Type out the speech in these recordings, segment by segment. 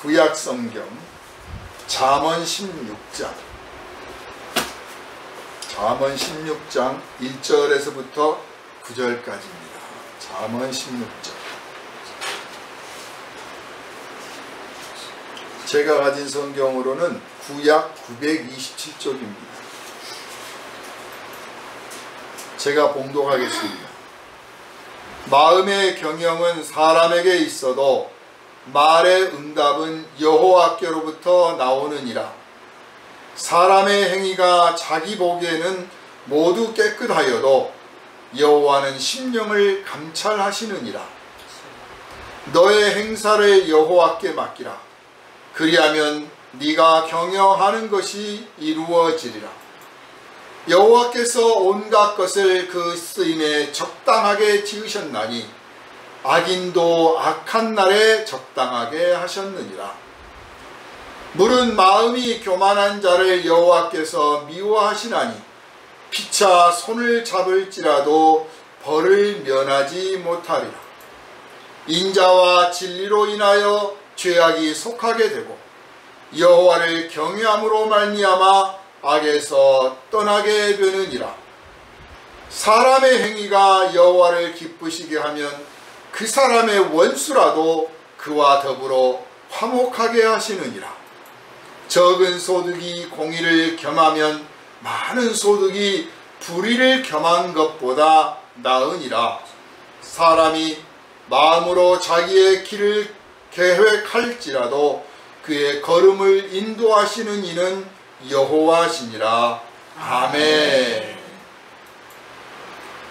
구약 성경 잠언 16장 1절에서부터 9절까지입니다. 잠언 16장. 제가 가진 성경으로는 구약 927쪽입니다. 제가 봉독하겠습니다. 마음의 경영은 사람에게 있어도 말의 응답은 여호와께로부터 나오느니라. 사람의 행위가 자기 보기에는 모두 깨끗하여도 여호와는 심령을 감찰하시느니라. 너의 행사를 여호와께 맡기라. 그리하면 네가 경영하는 것이 이루어지리라. 여호와께서 온갖 것을 그 쓰임에 적당하게 지으셨나니 악인도 악한 날에 적당하게 하셨느니라. 물은 마음이 교만한 자를 여호와께서 미워하시나니 피차 손을 잡을지라도 벌을 면하지 못하리라. 인자와 진리로 인하여 죄악이 속하게 되고 여호와를 경외함으로 말미암아 악에서 떠나게 되느니라. 사람의 행위가 여호와를 기쁘시게 하면 그 사람의 원수라도 그와 더불어 화목하게 하시느니라. 적은 소득이 공의를 겸하면 많은 소득이 불의를 겸한 것보다 나으니라. 사람이 마음으로 자기의 길을 계획할지라도 그의 걸음을 인도하시는 이는 여호와시니라. 아멘.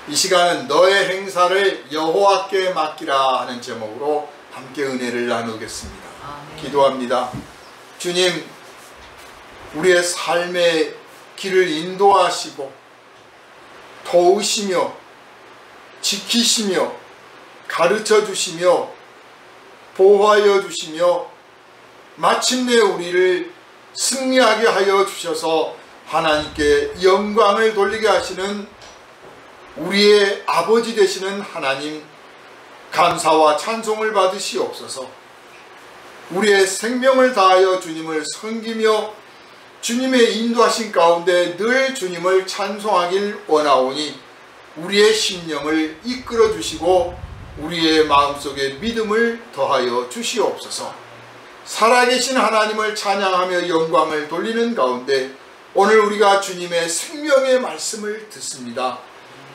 이 시간은 너의 행사를 여호와께 맡기라 하는 제목으로 함께 은혜를 나누겠습니다. 아멘. 기도합니다. 주님, 우리의 삶의 길을 인도하시고 도우시며 지키시며 가르쳐 주시며 보호하여 주시며 마침내 우리를 승리하게 하여 주셔서 하나님께 영광을 돌리게 하시는 우리의 아버지 되시는 하나님, 감사와 찬송을 받으시옵소서. 우리의 생명을 다하여 주님을 섬기며 주님의 인도하신 가운데 늘 주님을 찬송하길 원하오니 우리의 심령을 이끌어 주시고 우리의 마음속에 믿음을 더하여 주시옵소서. 살아계신 하나님을 찬양하며 영광을 돌리는 가운데 오늘 우리가 주님의 생명의 말씀을 듣습니다.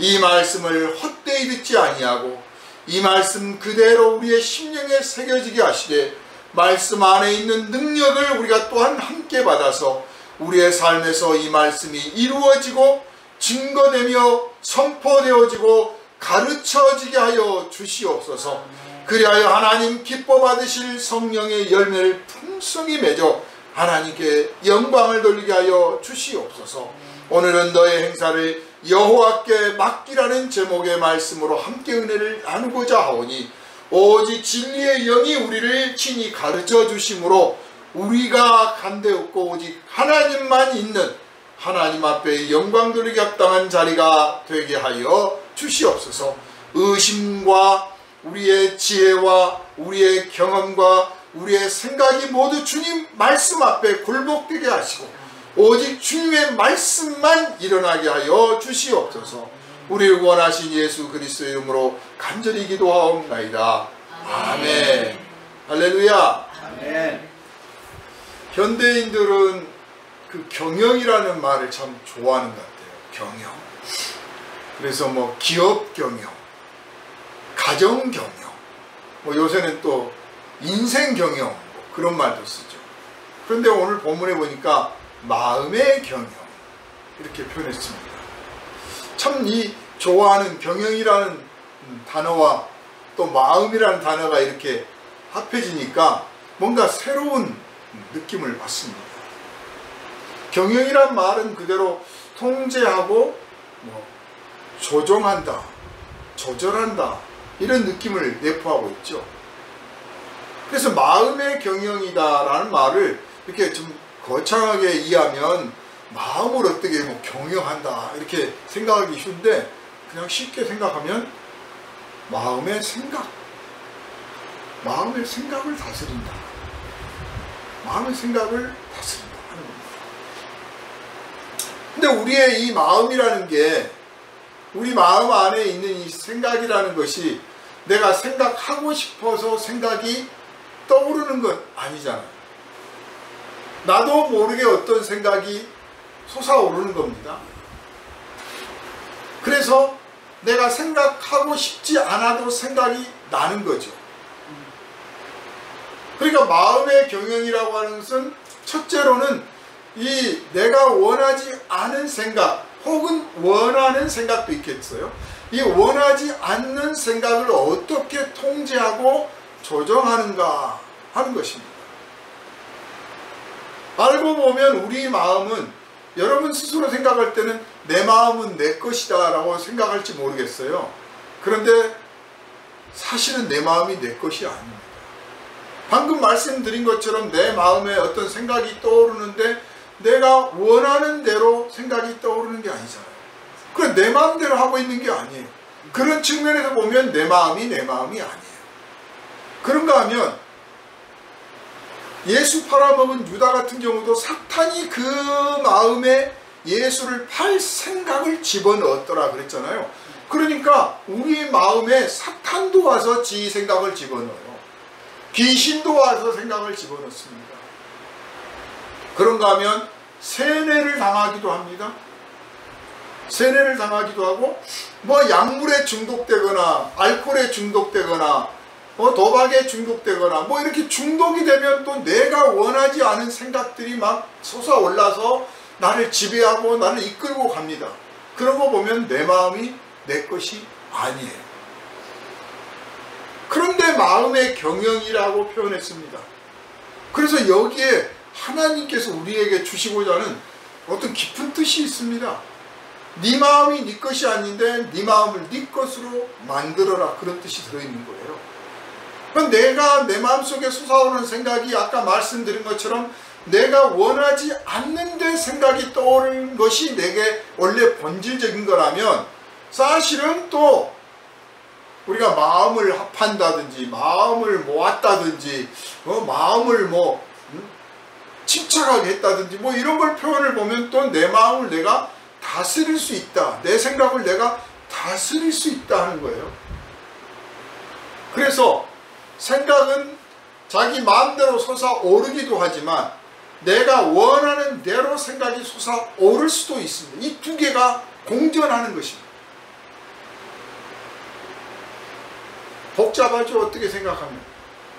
이 말씀을 헛되이 듣지 아니하고 이 말씀 그대로 우리의 심령에 새겨지게 하시되 말씀 안에 있는 능력을 우리가 또한 함께 받아서 우리의 삶에서 이 말씀이 이루어지고 증거되며 선포되어지고 가르쳐지게 하여 주시옵소서. 그리하여 하나님 기뻐 받으실 성령의 열매를 풍성히 맺어 하나님께 영광을 돌리게 하여 주시옵소서. 오늘은 너의 행사를 여호와께 맡기라는 제목의 말씀으로 함께 은혜를 나누고자 하오니 오직 진리의 영이 우리를 친히 가르쳐 주심으로 우리가 간데 없고 오직 하나님만 있는 하나님 앞에 영광 돌리기 합당한 자리가 되게 하여 주시옵소서. 의심과 우리의 지혜와 우리의 경험과 우리의 생각이 모두 주님 말씀 앞에 굴복되게 하시고 오직 주님의 말씀만 일어나게 하여 주시옵소서. 우리를 원하신 예수 그리스도의 이름으로 간절히 기도하옵나이다. 아멘. 할렐루야. 아멘. 현대인들은 그 경영이라는 말을 참 좋아하는 것 같아요. 경영. 그래서 뭐 기업 경영, 가정 경영, 뭐 요새는 또 인생 경영, 뭐 그런 말도 쓰죠. 그런데 오늘 본문에 보니까 마음의 경영 이렇게 표현했습니다. 참 이 좋아하는 경영이라는 단어와 또 마음이라는 단어가 이렇게 합해지니까 뭔가 새로운 느낌을 받습니다. 경영이란 말은 그대로 통제하고 뭐 조종한다, 조절한다 이런 느낌을 내포하고 있죠. 그래서 마음의 경영이다라는 말을 이렇게 좀 거창하게 이해하면 마음을 어떻게 뭐 경영한다 이렇게 생각하기 쉬운데 그냥 쉽게 생각하면 마음의 생각을 다스린다. 마음의 생각을 다스린다 하는 겁니다. 근데 우리의 이 마음이라는 게, 우리 마음 안에 있는 이 생각이라는 것이 내가 생각하고 싶어서 생각이 떠오르는 건 아니잖아요. 나도 모르게 어떤 생각이 솟아오르는 겁니다. 그래서 내가 생각하고 싶지 않아도 생각이 나는 거죠. 그러니까 마음의 경영이라고 하는 것은 첫째로는 이 내가 원하지 않은 생각 혹은 원하는 생각도 있겠어요. 이 원하지 않는 생각을 어떻게 통제하고 조정하는가 하는 것입니다. 알고 보면 우리 마음은, 여러분 스스로 생각할 때는 내 마음은 내 것이다 라고 생각할지 모르겠어요. 그런데 사실은 내 마음이 내 것이 아닙니다. 방금 말씀드린 것처럼 내 마음에 어떤 생각이 떠오르는데 내가 원하는 대로 생각이 떠오르는 게 아니잖아요. 그래, 내 마음대로 하고 있는 게 아니에요. 그런 측면에서 보면 내 마음이 아니에요. 그런가 하면 예수 팔아먹은 유다 같은 경우도 사탄이 그 마음에 예수를 팔 생각을 집어넣었더라 그랬잖아요. 그러니까 우리 마음에 사탄도 와서 지 생각을 집어넣어요. 귀신도 와서 생각을 집어넣습니다. 그런가 하면 세뇌를 당하기도 합니다. 세뇌를 당하기도 하고, 약물에 중독되거나 알코올에 중독되거나 도박에 중독되거나 이렇게 중독이 되면 또 내가 원하지 않은 생각들이 막 솟아올라서 나를 지배하고 나를 이끌고 갑니다. 그런 거 보면 내 마음이 내 것이 아니에요. 그런데 마음의 경영이라고 표현했습니다. 그래서 여기에 하나님께서 우리에게 주시고자 하는 어떤 깊은 뜻이 있습니다. 네 마음이 네 것이 아닌데 네 마음을 네 것으로 만들어라, 그런 뜻이 들어있는 거예요. 그럼 내가 내 마음속에 솟아오르는 생각이 아까 말씀드린 것처럼 내가 원하지 않는데 생각이 떠오르는 것이 내게 원래 본질적인 거라면, 사실은 또 우리가 마음을 합한다든지 마음을 모았다든지 마음을 침착하게 했다든지 이런 걸 표현을 보면 또 내 마음을 내가 다스릴 수 있다, 내 생각을 내가 다스릴 수 있다 하는 거예요. 그래서 생각은 자기 마음대로 솟아오르기도 하지만 내가 원하는 대로 생각이 솟아오를 수도 있습니다. 이 두 개가 공존하는 것입니다. 복잡하죠, 어떻게 생각하면.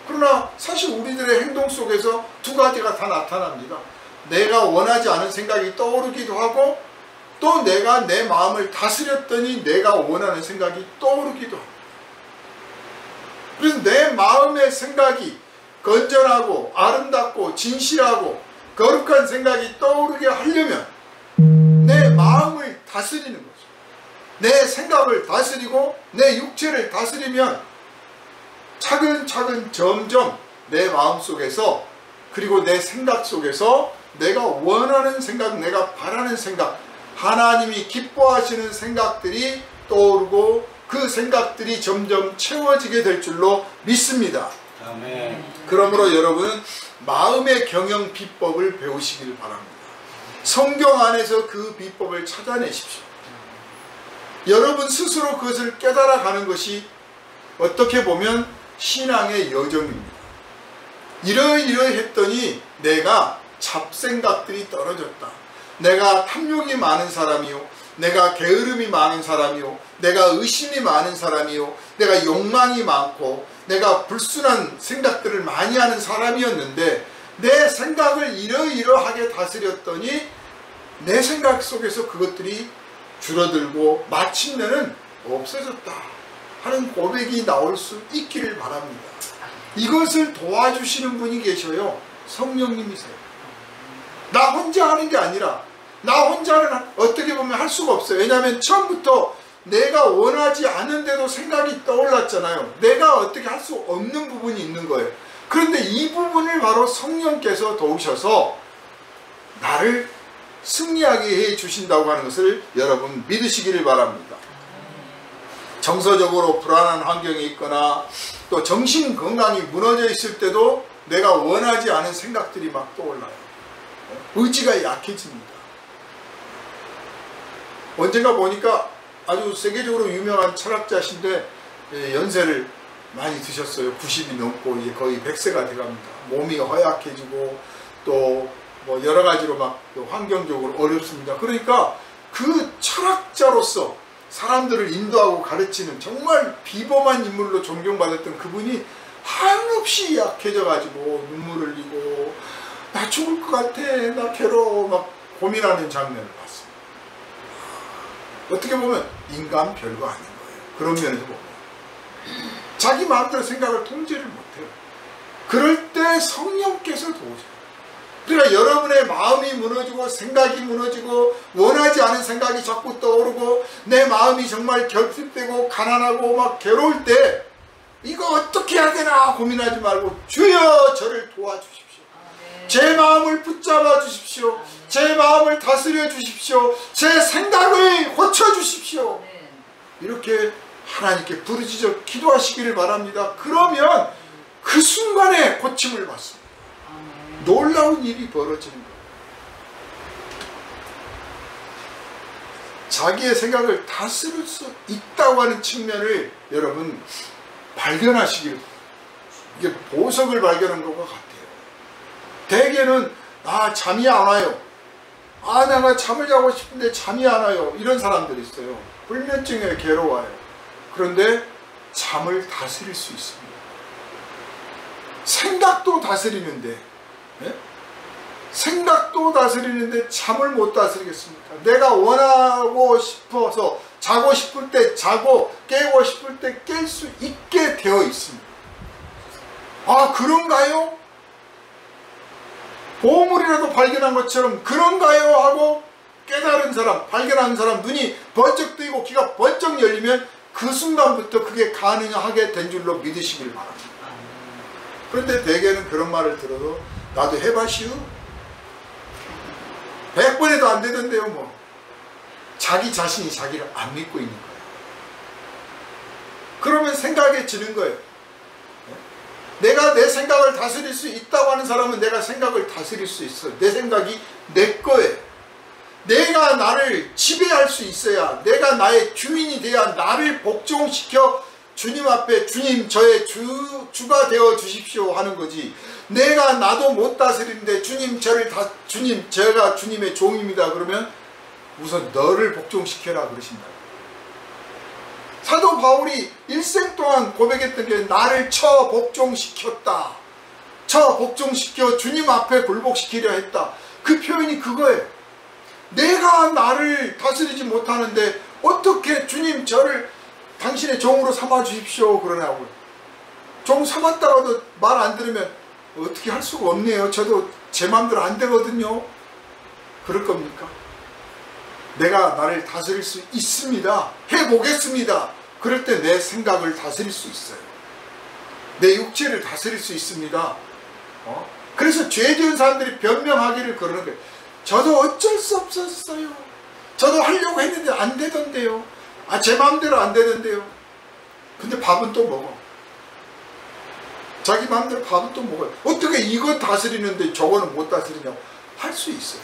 그러나 사실 우리들의 행동 속에서 두 가지가 다 나타납니다. 내가 원하지 않은 생각이 떠오르기도 하고, 또 내가 내 마음을 다스렸더니 내가 원하는 생각이 떠오르기도 합니다. 그래서 내 마음의 생각이 건전하고 아름답고 진실하고 거룩한 생각이 떠오르게 하려면 내 마음을 다스리는 거죠. 내 생각을 다스리고 내 육체를 다스리면 차근차근 점점 내 마음속에서, 그리고 내 생각 속에서 내가 원하는 생각, 내가 바라는 생각, 하나님이 기뻐하시는 생각들이 떠오르고 그 생각들이 점점 채워지게 될 줄로 믿습니다. 아멘. 그러므로 여러분은 마음의 경영 비법을 배우시길 바랍니다. 성경 안에서 그 비법을 찾아내십시오. 여러분 스스로 그것을 깨달아가는 것이 어떻게 보면 신앙의 여정입니다. 이러이러했더니 내가 잡생각들이 떨어졌다, 내가 탐욕이 많은 사람이요, 내가 게으름이 많은 사람이요, 내가 의심이 많은 사람이요, 내가 욕망이 많고 내가 불순한 생각들을 많이 하는 사람이었는데 내 생각을 이러이러하게 다스렸더니 내 생각 속에서 그것들이 줄어들고 마침내는 없어졌다 하는 고백이 나올 수 있기를 바랍니다. 이것을 도와주시는 분이 계셔요. 성령님이세요. 나 혼자 하는 게 아니라, 나 혼자는 어떻게 보면 할 수가 없어요. 왜냐하면 처음부터 내가 원하지 않은데도 생각이 떠올랐잖아요. 내가 어떻게 할 수 없는 부분이 있는 거예요. 그런데 이 부분을 바로 성령께서 도우셔서 나를 승리하게 해 주신다고 하는 것을 여러분 믿으시기를 바랍니다. 정서적으로 불안한 환경이 있거나 또 정신 건강이 무너져 있을 때도 내가 원하지 않은 생각들이 막 떠올라요. 의지가 약해집니다. 언젠가 보니까 아주 세계적으로 유명한 철학자신데 연세를 많이 드셨어요. 90이 넘고 이제 거의 100세가 돼갑니다. 몸이 허약해지고 또 뭐 여러 가지로 막 환경적으로 어렵습니다. 그러니까 그 철학자로서 사람들을 인도하고 가르치는 정말 비범한 인물로 존경받았던 그분이 한없이 약해져 가지고 눈물을 흘리고 나 죽을 것 같아, 나 괴로워 막 고민하는 장면을 봤습니다. 어떻게 보면 인간 별거 아닌 거예요. 그런 면에서 보면 자기 마음대로 생각을 통제를 못해요. 그럴 때 성령께서 도우셔요. 그러니까 여러분의 마음이 무너지고 생각이 무너지고 원하지 않은 생각이 자꾸 떠오르고 내 마음이 정말 결핍되고 가난하고 막 괴로울 때 이거 어떻게 해야 되나 고민하지 말고 주여 저를 도와주십시오. 제 마음을 붙잡아 주십시오. 제 마음을 다스려 주십시오. 제 생각을 고쳐 주십시오. 이렇게 하나님께 부르짖어 기도하시기를 바랍니다. 그러면 그 순간에 고침을 받습니다. 놀라운 일이 벌어지는 거예요. 자기의 생각을 다스릴 수 있다고 하는 측면을 여러분 발견하시길, 이게 보석을 발견한 것과 같아요. 대개는 잠이 안 와요. 내가 잠을 자고 싶은데 잠이 안 와요. 이런 사람들이 있어요. 불면증에 괴로워요. 그런데 잠을 다스릴 수 있습니다. 생각도 다스리는데 생각도 다스리는데 잠을 못 다스리겠습니까? 내가 원하고 싶어서 자고 싶을 때 자고 깨고 싶을 때 깰 수 있게 되어 있습니다. 그런가요? 보물이라도 발견한 것처럼 그런가요? 하고 깨달은 사람, 발견한 사람 눈이 번쩍 뜨이고 귀가 번쩍 열리면 그 순간부터 그게 가능하게 된 줄로 믿으시길 바랍니다. 그런데 대개는 그런 말을 들어도 나도 해봐시오. 100번 해도 안 되던데요. 뭐 자기 자신이 자기를 안 믿고 있는 거예요. 그러면 생각해지는 거예요. 내가 내 생각을 다스릴 수 있다고 하는 사람은 내가 생각을 다스릴 수 있어요. 내 생각이 내 거예요. 내가 나를 지배할 수 있어야, 내가 나의 주인이 돼야 나를 복종시켜 주님 앞에 주님 저의 주가 되어 주십시오 하는 거지. 내가 나도 못 다스리는데 주님 제가 주님의 종입니다 그러면 우선 너를 복종시켜라 그러신다. 사도 바울이 일생 동안 고백했던 게 나를 복종시켰다. 복종시켜 주님 앞에 굴복시키려 했다. 그 표현이 그거예요. 내가 나를 다스리지 못하는데 어떻게 주님 저를 당신의 종으로 삼아 주십시오 그러냐고요. 종 삼았다가도 말 안 들으면 어떻게 할 수가 없네요. 저도 제 마음대로 안 되거든요. 그럴 겁니까? 내가 나를 다스릴 수 있습니다. 해보겠습니다. 그럴 때 내 생각을 다스릴 수 있어요. 내 육체를 다스릴 수 있습니다. 그래서 죄 지은 사람들이 변명하기를 그러는 거예요. 저도 어쩔 수 없었어요. 저도 하려고 했는데 안 되던데요. 제 마음대로 안 되는데요. 근데 밥은 또 먹어. 자기 마음대로 밥은 또 먹어요. 어떻게 이거 다스리는데 저거는 못 다스리냐고 할 수 있어요.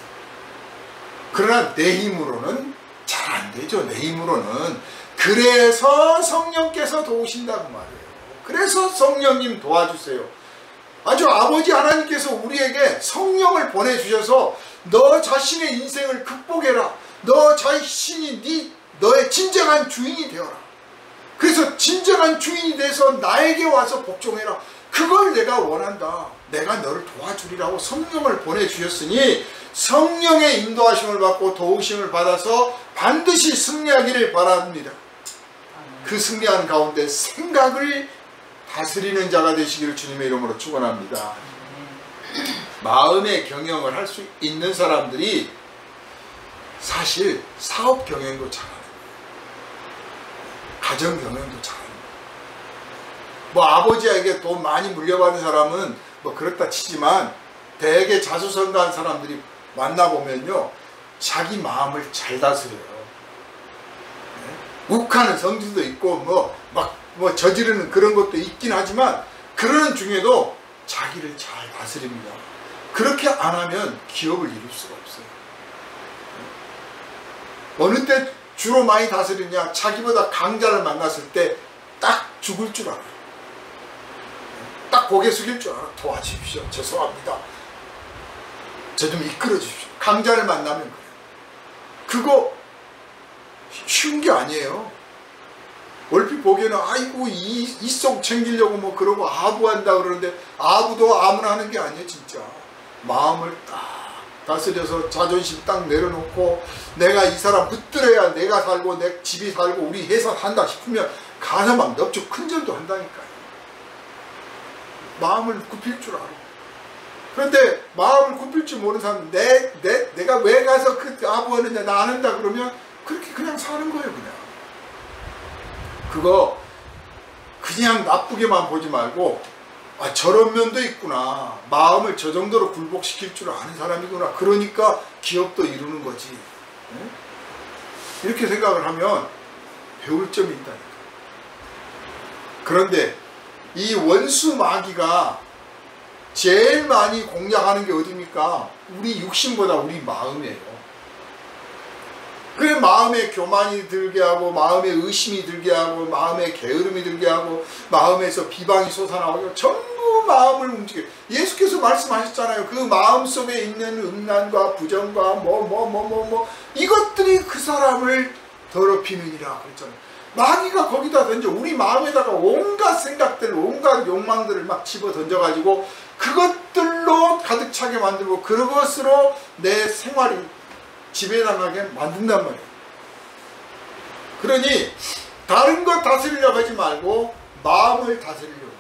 그러나 내 힘으로는 잘 안 되죠. 내 힘으로는. 그래서 성령께서 도우신다고 말이에요. 그래서 성령님 도와주세요. 아주 아버지 하나님께서 우리에게 성령을 보내주셔서 너 자신의 인생을 극복해라. 너 자신이 너의 진정한 주인이 되어라. 그래서 진정한 주인이 돼서 나에게 와서 복종해라. 그걸 내가 원한다. 내가 너를 도와주리라고 성령을 보내주셨으니 성령의 인도하심을 받고 도우심을 받아서 반드시 승리하기를 바랍니다. 그 승리하는 가운데 생각을 다스리는 자가 되시기를 주님의 이름으로 축원합니다. 마음의 경영을 할 수 있는 사람들이 사실 사업 경영도 잘하는 거예요. 가정 경영도 잘하는 거예요. 뭐 아버지에게 돈 많이 물려받은 사람은 뭐 그렇다 치지만 대개 자수성가한 사람들이 만나보면요 자기 마음을 잘 다스려요. 네? 욱하는 성질도 있고 뭐 저지르는 그런 것도 있긴 하지만 그러는 중에도 자기를 잘 다스립니다. 그렇게 안 하면 기업을 이룰 수가 없어요. 어느 때 주로 많이 다스리냐? 자기보다 강자를 만났을 때 딱 죽을 줄 알아요. 딱 고개 숙일 줄 알아. 도와주십시오. 죄송합니다. 저 좀 이끌어 주십시오. 강자를 만나면 그래요. 그거 쉬운 게 아니에요. 얼핏 보기에는 아이고 이 속 챙기려고 뭐 그러고 아부한다 그러는데 아부도 아무나 하는 게 아니에요. 진짜 마음을 딱 다스려서 자존심 딱 내려놓고 내가 이 사람 붙들어야 내가 살고 내 집이 살고 우리 회사 산다 싶으면 가서 막 넙죽 큰절도 한다니까요. 마음을 굽힐 줄 알아. 그런데 마음을 굽힐 줄 모르는 사람은 내가 왜 가서 그 아부하느냐 나 안 한다 그러면 그렇게 그냥 사는 거예요. 그냥 그거 그냥 나쁘게만 보지 말고 아 저런 면도 있구나. 마음을 저 정도로 굴복시킬 줄 아는 사람이구나. 그러니까 기업도 이루는 거지. 이렇게 생각을 하면 배울 점이 있다니까. 그런데 이 원수 마귀가 제일 많이 공략하는 게 어디입니까? 우리 육신보다 우리 마음이에요. 그래 마음에 교만이 들게 하고 마음에 의심이 들게 하고 마음에 게으름이 들게 하고 마음에서 비방이 솟아나오고 전부 마음을 움직여요. 예수께서 말씀하셨잖아요. 그 마음속에 있는 음란과 부정과 이것들이 그 사람을 더럽히느니라 그랬잖아요. 마귀가 거기다 던져 우리 마음에다가 온갖 생각들 온갖 욕망들을 막 집어 던져가지고 그것들로 가득 차게 만들고 그것으로 내 생활이 지배당하게 만든단 말이에요. 그러니 다른 것 다스리려고 하지 말고 마음을 다스리려고 해요.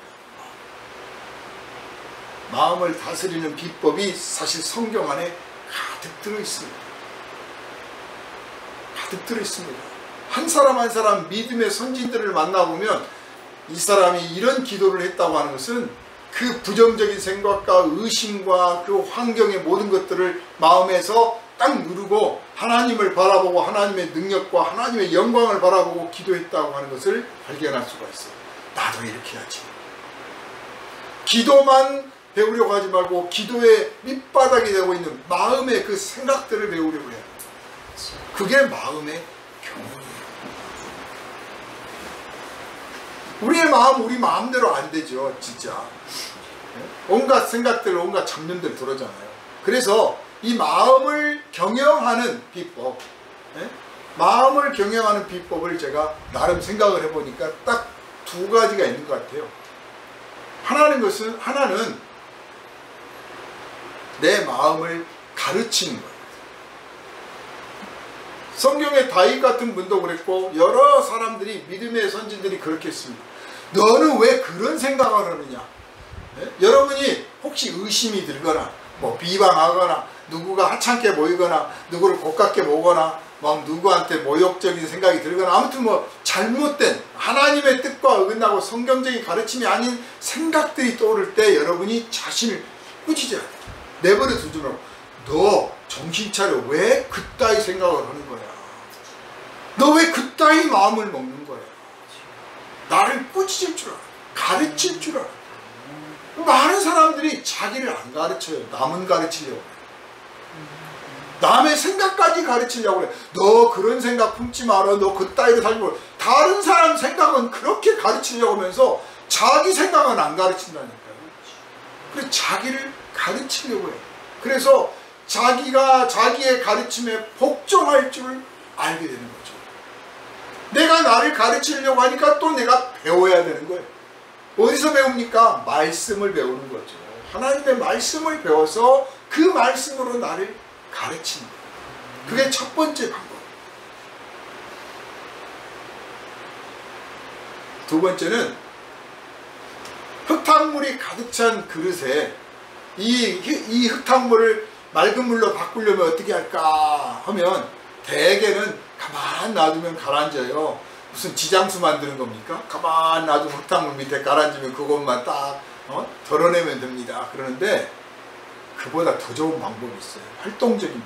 마음을 다스리는 비법이 사실 성경 안에 가득 들어있습니다. 가득 들어있습니다. 한 사람 한 사람 믿음의 선진들을 만나보면 이 사람이 이런 기도를 했다고 하는 것은 그 부정적인 생각과 의심과 그 환경의 모든 것들을 마음에서 딱 누르고 하나님을 바라보고 하나님의 능력과 하나님의 영광을 바라보고 기도했다고 하는 것을 발견할 수가 있어요. 나도 이렇게 해야지. 기도만 배우려고 하지 말고 기도의 밑바닥이 되고 있는 마음의 그 생각들을 배우려고 해요. 그게 마음의 경험이에요. 우리의 마음 우리 마음대로 안 되죠. 진짜 온갖 생각들 온갖 잡념들 들어오잖아요. 그래서 이 마음을 경영하는 비법, 마음을 경영하는 비법을 제가 나름 생각을 해보니까 딱 두 가지가 있는 것 같아요. 하나는 내 마음을 가르치는 거예요. 성경의 다윗 같은 분도 그랬고 여러 사람들이 믿음의 선진들이 그렇게 했습니다. 너는 왜 그런 생각을 하느냐? 여러분이 혹시 의심이 들거나 뭐 비방하거나 누구가 하찮게 보이거나 누구를 고깝게 보거나 막 누구한테 모욕적인 생각이 들거나 아무튼 뭐 잘못된 하나님의 뜻과 어긋나고 성경적인 가르침이 아닌 생각들이 떠오를 때 여러분이 자신을 꾸짖어야 돼요. 내버려 두지 말고 너 정신 차려. 왜 그따위 생각을 하는 거야? 너 왜 그따위 마음을 먹는 거야? 나를 꾸짖을 줄 알아. 가르칠 줄 알아. 많은 사람들이 자기를 안 가르쳐요. 남은 가르치려고 해요. 남의 생각까지 가르치려고 그래. 너 그런 생각 품지 마라. 너 그따위로 살지 마라. 다른 사람 생각은 그렇게 가르치려고 하면서 자기 생각은 안 가르친다니까요. 그래서 자기를 가르치려고 해요. 그래서 자기가 자기의 가르침에 복종할 줄 알게 되는 거죠. 내가 나를 가르치려고 하니까 또 내가 배워야 되는 거예요. 어디서 배웁니까? 말씀을 배우는 거죠. 하나님의 말씀을 배워서 그 말씀으로 나를 가르치는 거예요. 그게 첫 번째 방법. 두 번째는 흙탕물이 가득 찬 그릇에 이 흙탕물을 맑은 물로 바꾸려면 어떻게 할까 하면 대개는 가만 놔두면 가라앉아요. 무슨 지장수 만드는 겁니까? 가만 놔두면 흙탕물 밑에 가라앉으면 그것만 딱 덜어내면 됩니다. 그러는데 그보다 더 좋은 방법이 있어요. 활동적인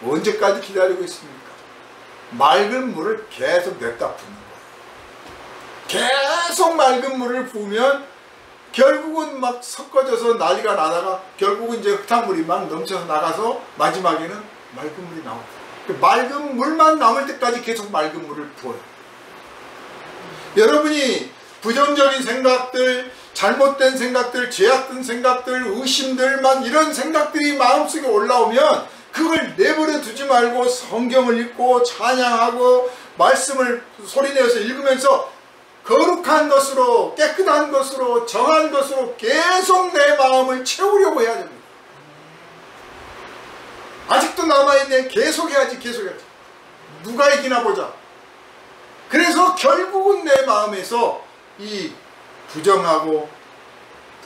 방법. 언제까지 기다리고 있습니까? 맑은 물을 계속 냅다 붓는 거예요. 계속 맑은 물을 부으면 결국은 막 섞어져서 난리가 나다가 결국은 이제 흙탕물이 막 넘쳐서 나가서 마지막에는 맑은 물이 나오고, 맑은 물만 남을 때까지 계속 맑은 물을 부어요. 여러분이 부정적인 생각들, 잘못된 생각들, 죄악된 생각들, 의심들만 이런 생각들이 마음속에 올라오면 그걸 내버려 두지 말고 성경을 읽고 찬양하고 말씀을 소리내어서 읽으면서 거룩한 것으로, 깨끗한 것으로, 정한 것으로 계속 내 마음을 채우려고 해야 됩니다. 아직도 남아있네. 계속해야지, 계속해야지. 누가 이기나 보자. 그래서 결국은 내 마음에서 이 부정하고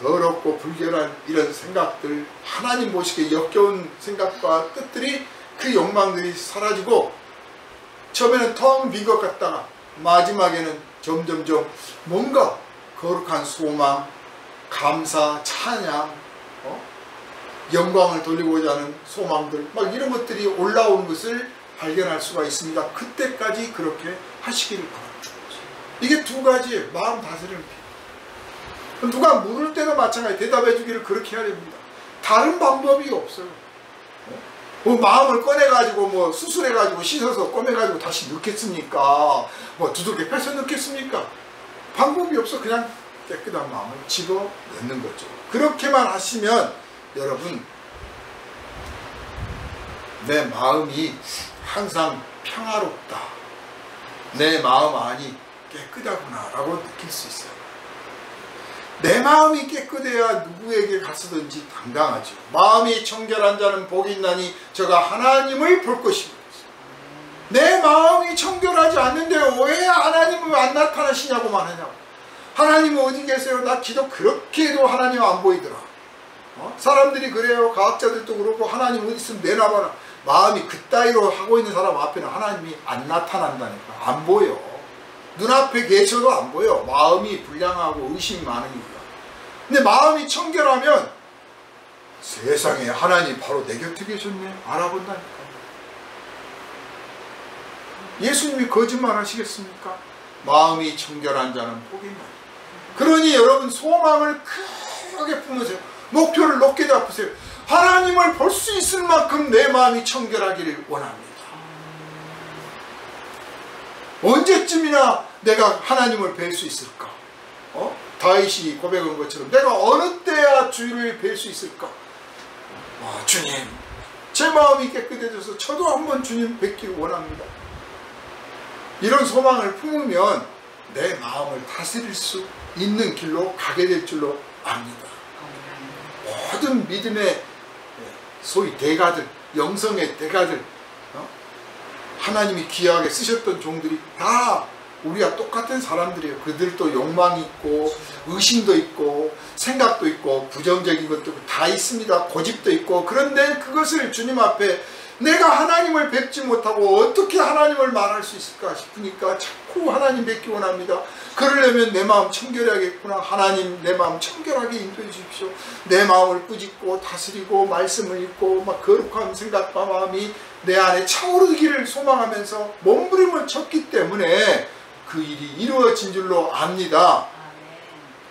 더럽고 불결한 이런 생각들, 하나님 보시기에 역겨운 생각과 뜻들이, 그 욕망들이 사라지고 처음에는 텅 빈 것 같다가 마지막에는 점점점 뭔가 거룩한 소망, 감사, 찬양, 영광을 돌리고자 하는 소망들, 막 이런 것들이 올라오는 것을 발견할 수가 있습니다. 그때까지 그렇게 하시기를 바랍니다. 이게 두 가지의 마음 다스리는 피. 누가 물을 때도 마찬가지 대답해 주기를 그렇게 해야 됩니다. 다른 방법이 없어요. 마음을 꺼내가지고 수술해가지고 씻어서 꺼내가지고 다시 넣겠습니까? 두들겨 패서 넣겠습니까? 방법이 없어. 그냥 깨끗한 마음을 집어 넣는 거죠. 그렇게만 하시면 여러분, 내 마음이 항상 평화롭다, 내 마음 안이 깨끗하구나 라고 느낄 수 있어요. 내 마음이 깨끗해야 누구에게 갔든지 당당하죠. 마음이 청결한 자는 복이 있나니 저가 하나님을 볼 것입니다. 내 마음이 청결하지 않는데 왜 하나님은 안 나타나시냐고만 하냐고. 하나님은 어디 계세요? 나 기도 그렇게 해도 하나님 안 보이더라. 사람들이 그래요. 과학자들도 그렇고, 하나님 어디 있으면 내놔봐라. 마음이 그따위로 하고 있는 사람 앞에는 하나님이 안 나타난다니까. 안 보여. 눈앞에 계셔도 안 보여. 마음이 불량하고 의심이 많으니까. 근데 마음이 청결하면 세상에 하나님 바로 내 곁에 계셨네 알아본다니까. 예수님이 거짓말 하시겠습니까? 마음이 청결한 자는 복이 있나니. 그러니 여러분, 소망을 크게 품으세요. 목표를 높게 잡으세요. 하나님을 볼 수 있을 만큼 내 마음이 청결하기를 원합니다. 언제쯤이나 내가 하나님을 뵐 수 있을까? 다윗이 고백한 것처럼 내가 어느 때야 주를 뵐 수 있을까? 주님, 제 마음이 깨끗해져서 저도 한번 주님 뵙기를 원합니다. 이런 소망을 품으면 내 마음을 다스릴 수 있는 길로 가게 될 줄로 압니다. 모든 믿음의 소위 대가들, 영성의 대가들, 하나님이 귀하게 쓰셨던 종들이 다 우리와 똑같은 사람들이에요. 그들도 욕망이 있고 의심도 있고 생각도 있고 부정적인 것도 다 있습니다. 고집도 있고. 그런데 그것을 주님 앞에 내가 하나님을 뵙지 못하고 어떻게 하나님을 말할 수 있을까 싶으니까 자꾸 하나님 뵙기 원합니다. 그러려면 내 마음 청결해야겠구나. 하나님, 내 마음 청결하게 인도해 주십시오. 내 마음을 꾸짖고 다스리고 말씀을 읽고 막 거룩한 생각과 마음이 내 안에 차오르기를 소망하면서 몸부림을 쳤기 때문에 그 일이 이루어진 줄로 압니다.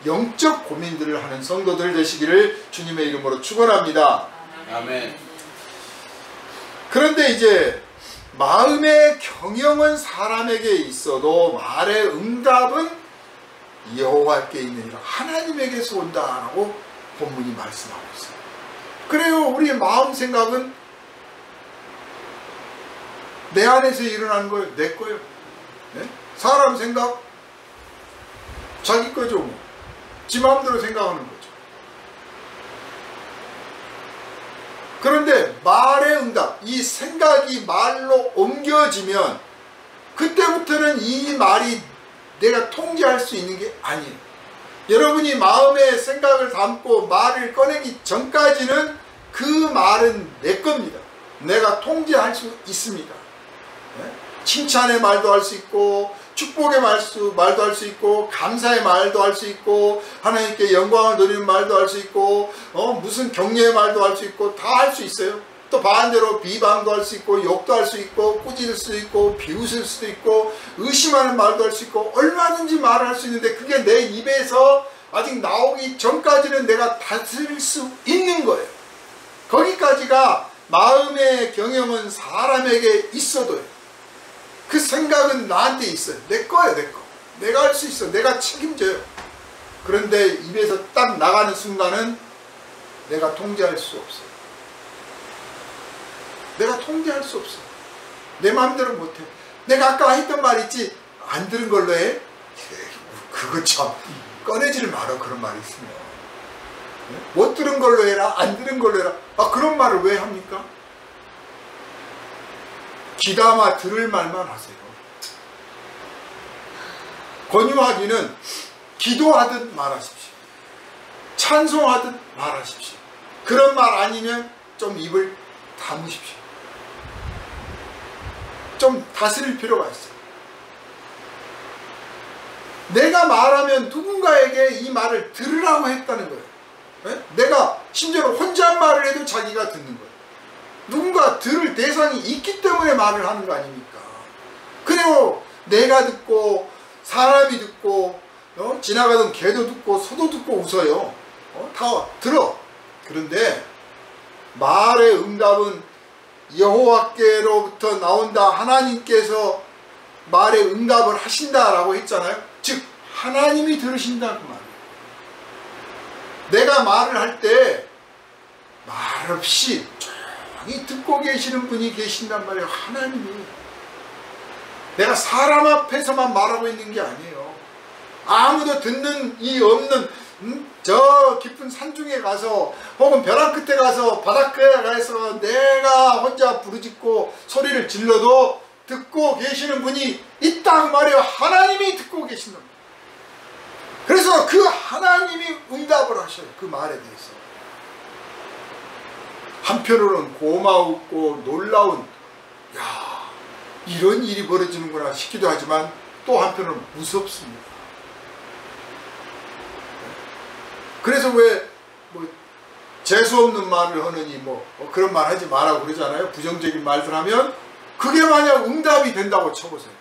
영적 고민들을 하는 성도들 되시기를 주님의 이름으로 축원합니다. 아멘. 그런데 이제 마음의 경영은 사람에게 있어도 말의 응답은 여호와께 있느니라. 하나님에게서 온다라고 본문이 말씀하고 있어요. 그래요. 우리의 마음 생각은 내 안에서 일어나는 거예요. 내 거예요. 네? 사람 생각 자기 거죠. 지 마음대로 생각하는 거죠. 그런데 말의 응답, 이 생각이 말로 옮겨지면 그때부터는 이 말이 내가 통제할 수 있는 게 아니에요. 여러분이 마음에 생각을 담고 말을 꺼내기 전까지는 그 말은 내 겁니다. 내가 통제할 수 있습니다. 칭찬의 말도 할 수 있고 축복의 말도 할 수 있고 감사의 말도 할 수 있고 하나님께 영광을 돌리는 말도 할 수 있고 무슨 격려의 말도 할 수 있고 다 할 수 있어요. 또 반대로 비방도 할 수 있고 욕도 할 수 있고 꾸짖을 수도 있고 비웃을 수도 있고 의심하는 말도 할 수 있고 얼마든지 말을 할 수 있는데 그게 내 입에서 아직 나오기 전까지는 내가 다스릴 수 있는 거예요. 거기까지가 마음의 경영은 사람에게 있어도요. 그 생각은 나한테 있어요. 내 거예요, 내 거. 내가 할 수 있어. 내가 책임져요. 그런데 입에서 딱 나가는 순간은 내가 통제할 수 없어요. 내가 통제할 수 없어요. 내 마음대로 못해. 내가 아까 했던 말 있지? 안 들은 걸로 해? 그거 참 꺼내지를 마라. 그런 말이 있으면 못 들은 걸로 해라. 안 들은 걸로 해라. 아, 그런 말을 왜 합니까? 귀담아 들을 말만 하세요. 권유하기는 기도하듯 말하십시오. 찬송하듯 말하십시오. 그런 말 아니면 좀 입을 다무십시오. 좀 다스릴 필요가 있어요. 내가 말하면 누군가에게 이 말을 들으라고 했다는 거예요. 네? 내가 심지어 혼잣말을 해도 자기가 듣는 거예요. 누군가 들을 대상이 있기 때문에 말을 하는 거 아닙니까? 그리고 내가 듣고 사람이 듣고 지나가던 개도 듣고 소도 듣고 웃어요. 다 들어. 그런데 말의 응답은 여호와께로부터 나온다. 하나님께서 말의 응답을 하신다라고 했잖아요. 즉 하나님이 들으신다 그 말이에요. 내가 말을 할 때 말없이 조용히 듣고 계시는 분이 계신단 말이에요. 하나님이. 내가 사람 앞에서만 말하고 있는 게 아니에요. 아무도 듣는 이 없는 저 깊은 산중에 가서 혹은 벼랑 끝에 가서 바닷가에 가서 내가 혼자 부르짖고 소리를 질러도 듣고 계시는 분이 있다고 말이에요. 하나님이 듣고 계신다. 그래서 그 하나님이 응답을 하셔요. 그 말에 대해서. 한편으로는 고마웠고 놀라운, 야, 이런 일이 벌어지는구나 싶기도 하지만 또 한편으로는 무섭습니다. 그래서 왜 재수없는 말을 하느니 그런 말 하지 마라고 그러잖아요. 부정적인 말들 하면 그게 만약 응답이 된다고 쳐보세요.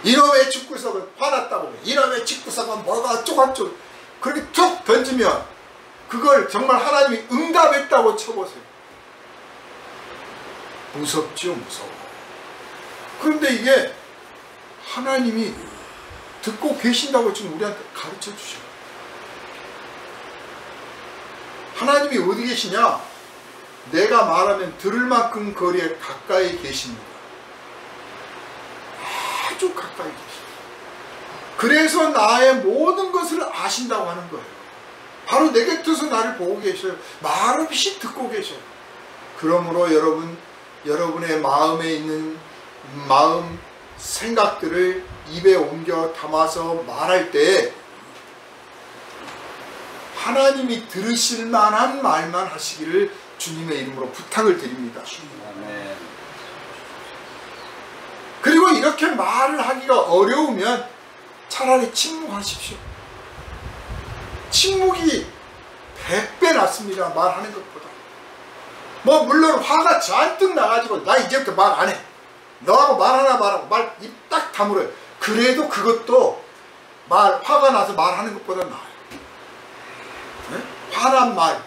이놈의 집구석은 화났다고, 이놈의 집구석은 뭐가 어쩌고저쩌고 그렇게 툭 던지면 그걸 정말 하나님이 응답했다고 쳐보세요. 무섭죠, 무서워. 그런데 이게 하나님이 듣고 계신다고 지금 우리한테 가르쳐 주셔요. 하나님이 어디 계시냐? 내가 말하면 들을 만큼 거리에 가까이 계십니다. 아주 가까이 계십니다. 그래서 나의 모든 것을 아신다고 하는 거예요. 바로 내 곁에서 나를 보고 계셔요. 말없이 듣고 계셔요. 그러므로 여러분의 마음에 있는 마음 생각들을 입에 옮겨 담아서 말할 때 하나님이 들으실 만한 말만 하시기를 주님의 이름으로 부탁을 드립니다. 그리고 이렇게 말을 하기가 어려우면 차라리 침묵하십시오. 침묵이 100배 낫습니다. 말하는 것보다. 물론 화가 잔뜩 나가지고 나 이제부터 말 안 해. 너하고 말 하나 말하고 말 입 딱 다물어요. 그래도 그것도 화가 나서 말하는 것보다 나아요. 네? 화난 말,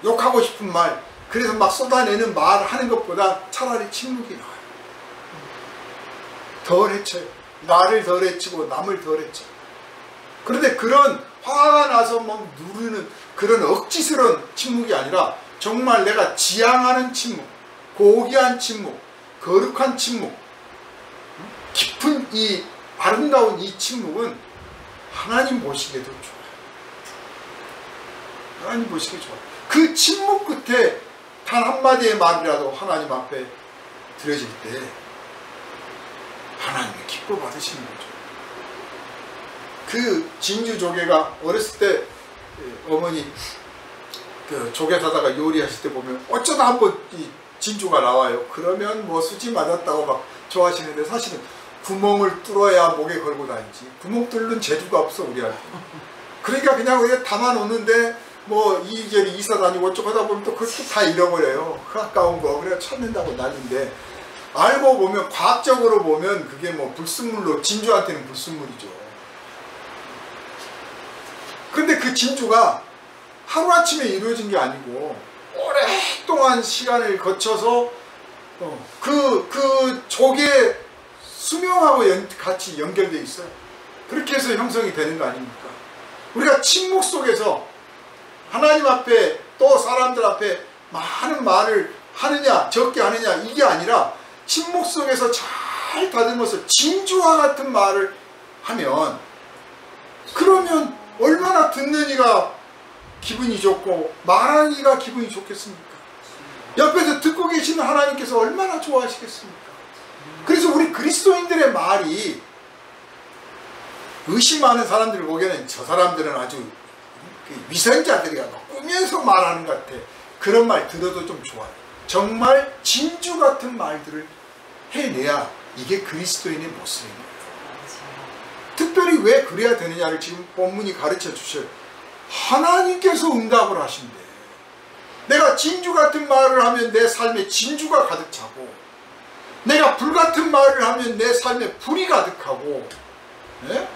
욕하고 싶은 말, 그래서 막 쏟아내는 말 하는 것보다 차라리 침묵이 나아요. 덜 해쳐요. 나를 덜 해치고 남을 덜 해쳐요. 그런데 그런 화가 나서 막 누르는 그런 억지스러운 침묵이 아니라 정말 내가 지향하는 침묵, 고귀한 침묵, 거룩한 침묵, 깊은 이 아름다운 이 침묵은 하나님 보시기에도 좋아요. 하나님 보시기에 좋아요. 그 침묵 끝에 단 한마디의 말이라도 하나님 앞에 드려질 때 하나님이 기뻐 받으시는 거죠. 그 진주 조개가 어렸을 때 어머니 그 조개 사다가 요리하실 때 보면 어쩌다 한번 이 진주가 나와요. 그러면 수지 맞았다고 막 좋아하시는데 사실은 구멍을 뚫어야 목에 걸고 다니지. 구멍 뚫는 재주가 없어 우리한테. 그러니까 그냥 우리가 담아 놓는데 이리저리 이사 다니고 어쩌고 하다 보면 또 그것도 다 잃어버려요. 그 아까운 거. 그래야 찾는다고 난리인데 알고 보면 과학적으로 보면 그게 불순물로 진주한테는 불순물이죠. 그런데 그 진주가 하루아침에 이루어진 게 아니고 오랫동안 시간을 거쳐서 그 족의 수명하고 같이 연결되어 있어요. 그렇게 해서 형성이 되는 거 아닙니까? 우리가 침묵 속에서 하나님 앞에 또 사람들 앞에 많은 말을 하느냐 적게 하느냐 이게 아니라 침묵 속에서 잘 다듬어서 진주와 같은 말을 하면, 그러면 얼마나 듣는 이가 기분이 좋고 말하는 이가 기분이 좋겠습니까? 옆에서 듣고 계시는 하나님께서 얼마나 좋아하시겠습니까? 그래서 우리 그리스도인들의 말이 의심하는 사람들을 보기에는 저 사람들은 아주 위선자들이야 꾸면서 말하는 것 같아. 그런 말 들어도 좀 좋아요. 정말 진주 같은 말들을 해내야 이게 그리스도인의 모습입니다. 특별히 왜 그래야 되느냐를 지금 본문이 가르쳐 주셔요. 하나님께서 응답을 하신대. 내가 진주 같은 말을 하면 내 삶에 진주가 가득 차고, 내가 불 같은 말을 하면 내 삶에 불이 가득하고, 네?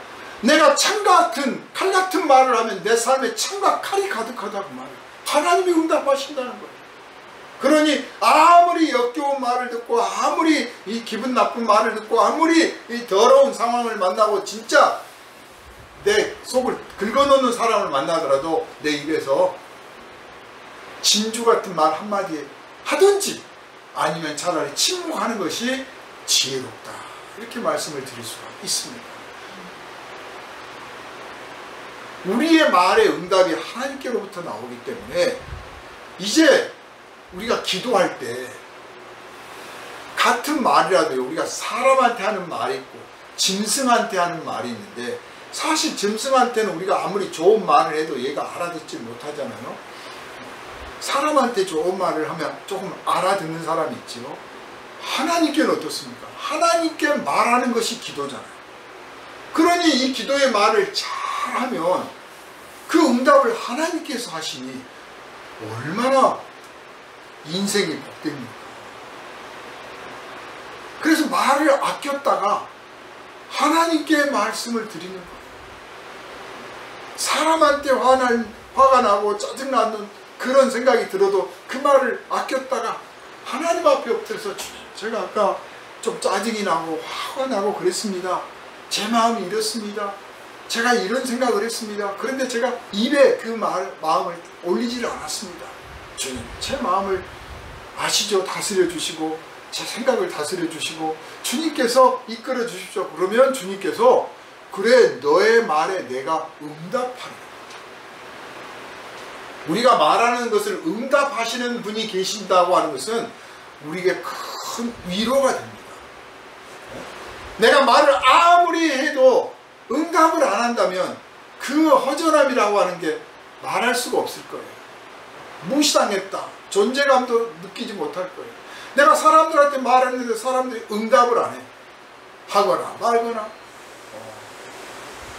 내가 칼 같은 말을 하면 내 삶에 창과 칼이 가득하다고 말해요. 하나님이 응답하신다는 거예요. 그러니 아무리 역겨운 말을 듣고, 아무리 이 기분 나쁜 말을 듣고, 아무리 이 더러운 상황을 만나고 진짜 내 속을 긁어놓는 사람을 만나더라도 내 입에서 진주 같은 말 한마디 하든지 아니면 차라리 침묵하는 것이 지혜롭다, 이렇게 말씀을 드릴 수가 있습니다. 우리의 말의 응답이 하나님께로부터 나오기 때문에 이제 우리가 기도할 때 같은 말이라도요, 우리가 사람한테 하는 말이 있고 짐승한테 하는 말이 있는데, 사실 짐승한테는 우리가 아무리 좋은 말을 해도 얘가 알아듣지 못하잖아요. 사람한테 좋은 말을 하면 조금 알아듣는 사람이 있죠. 하나님께는 어떻습니까? 하나님께 말하는 것이 기도잖아요. 그러니 이 기도의 말을 잘하면 그 응답을 하나님께서 하시니 얼마나 인생이 복됩니까? 그래서 말을 아꼈다가 하나님께 말씀을 드리는 거예요. 사람한테 화가 나고 짜증나는 그런 생각이 들어도 그 말을 아꼈다가 하나님 앞에 엎드려서, 제가 아까 좀 짜증이 나고 화가 나고 그랬습니다. 제 마음이 이렇습니다. 제가 이런 생각을 했습니다. 그런데 제가 입에 그 마음을 올리지를 않았습니다. 주님, 제 마음을 아시죠? 다스려 주시고 제 생각을 다스려 주시고 주님께서 이끌어 주십시오. 그러면 주님께서, 그래 너의 말에 내가 응답하리라. 우리가 말하는 것을 응답하시는 분이 계신다고 하는 것은 우리에게 큰 위로가 됩니다. 내가 말을 아무리 해도 응답을 안 한다면 그 허전함이라고 하는 게 말할 수가 없을 거예요. 무시당했다, 존재감도 느끼지 못할 거예요. 내가 사람들한테 말했는데 사람들이 응답을 안 해. 하거나 말거나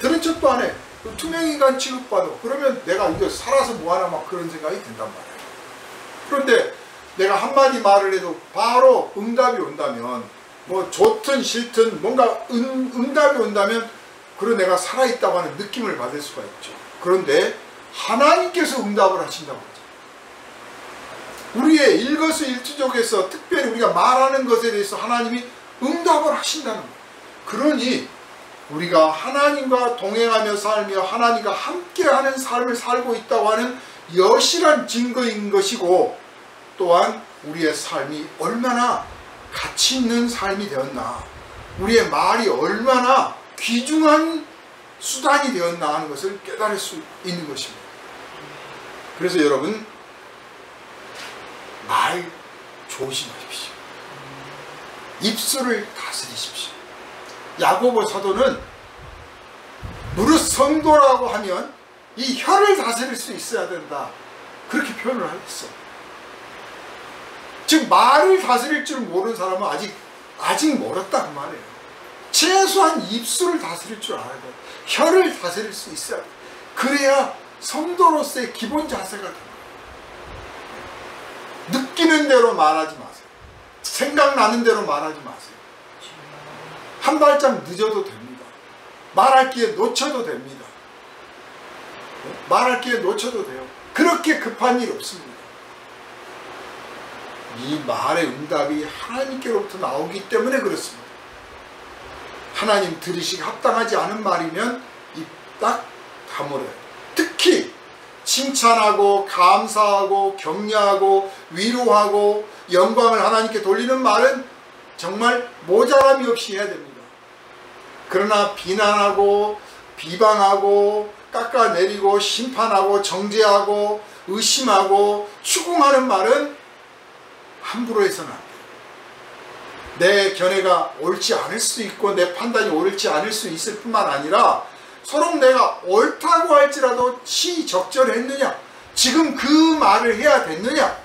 들은 척도 안 해. 투명인간 취급받아. 그러면 내가 이거 살아서 뭐하나 막 그런 생각이 든단 말이에요. 그런데 내가 한마디 말을 해도 바로 응답이 온다면, 뭐 좋든 싫든 뭔가 응답이 온다면 그런 내가 살아있다고 하는 느낌을 받을 수가 있죠. 그런데 하나님께서 응답을 하신다고 하죠. 우리의 일거수일투족에서 특별히 우리가 말하는 것에 대해서 하나님이 응답을 하신다는 거예요. 그러니 우리가 하나님과 동행하며 살며 하나님과 함께하는 삶을 살고 있다고 하는 여실한 증거인 것이고, 또한 우리의 삶이 얼마나 가치 있는 삶이 되었나, 우리의 말이 얼마나 귀중한 수단이 되었나 하는 것을 깨달을 수 있는 것입니다. 그래서 여러분, 말 조심하십시오. 입술을 다스리십시오. 야고보 사도는 무릇 성도라고 하면 이 혀를 다스릴 수 있어야 된다, 그렇게 표현을 하겠어. 즉 말을 다스릴 줄 모르는 사람은 아직 멀었다 그 말이에요. 최소한 입술을 다스릴 줄 알아야 돼. 혀를 다스릴 수 있어야 돼. 그래야 성도로서의 기본 자세가 됩니다. 느끼는 대로 말하지 마세요. 생각나는 대로 말하지 마세요. 한 발짝 늦어도 됩니다. 말할 기회 놓쳐도 됩니다. 말할 기회 놓쳐도 돼요. 그렇게 급한 일 없습니다. 이 말의 응답이 하나님께로부터 나오기 때문에 그렇습니다. 하나님 들으시기 합당하지 않은 말이면 입 딱 다물어요. 특히 칭찬하고 감사하고 격려하고 위로하고 영광을 하나님께 돌리는 말은 정말 모자람이 없이 해야 됩니다. 그러나 비난하고 비방하고 깎아내리고 심판하고 정죄하고 의심하고 추궁하는 말은 함부로 해서는 안 돼요. 내 견해가 옳지 않을 수 있고 내 판단이 옳지 않을 수 있을 뿐만 아니라 서로 내가 옳다고 할지라도 시적절했느냐, 지금 그 말을 해야 됐느냐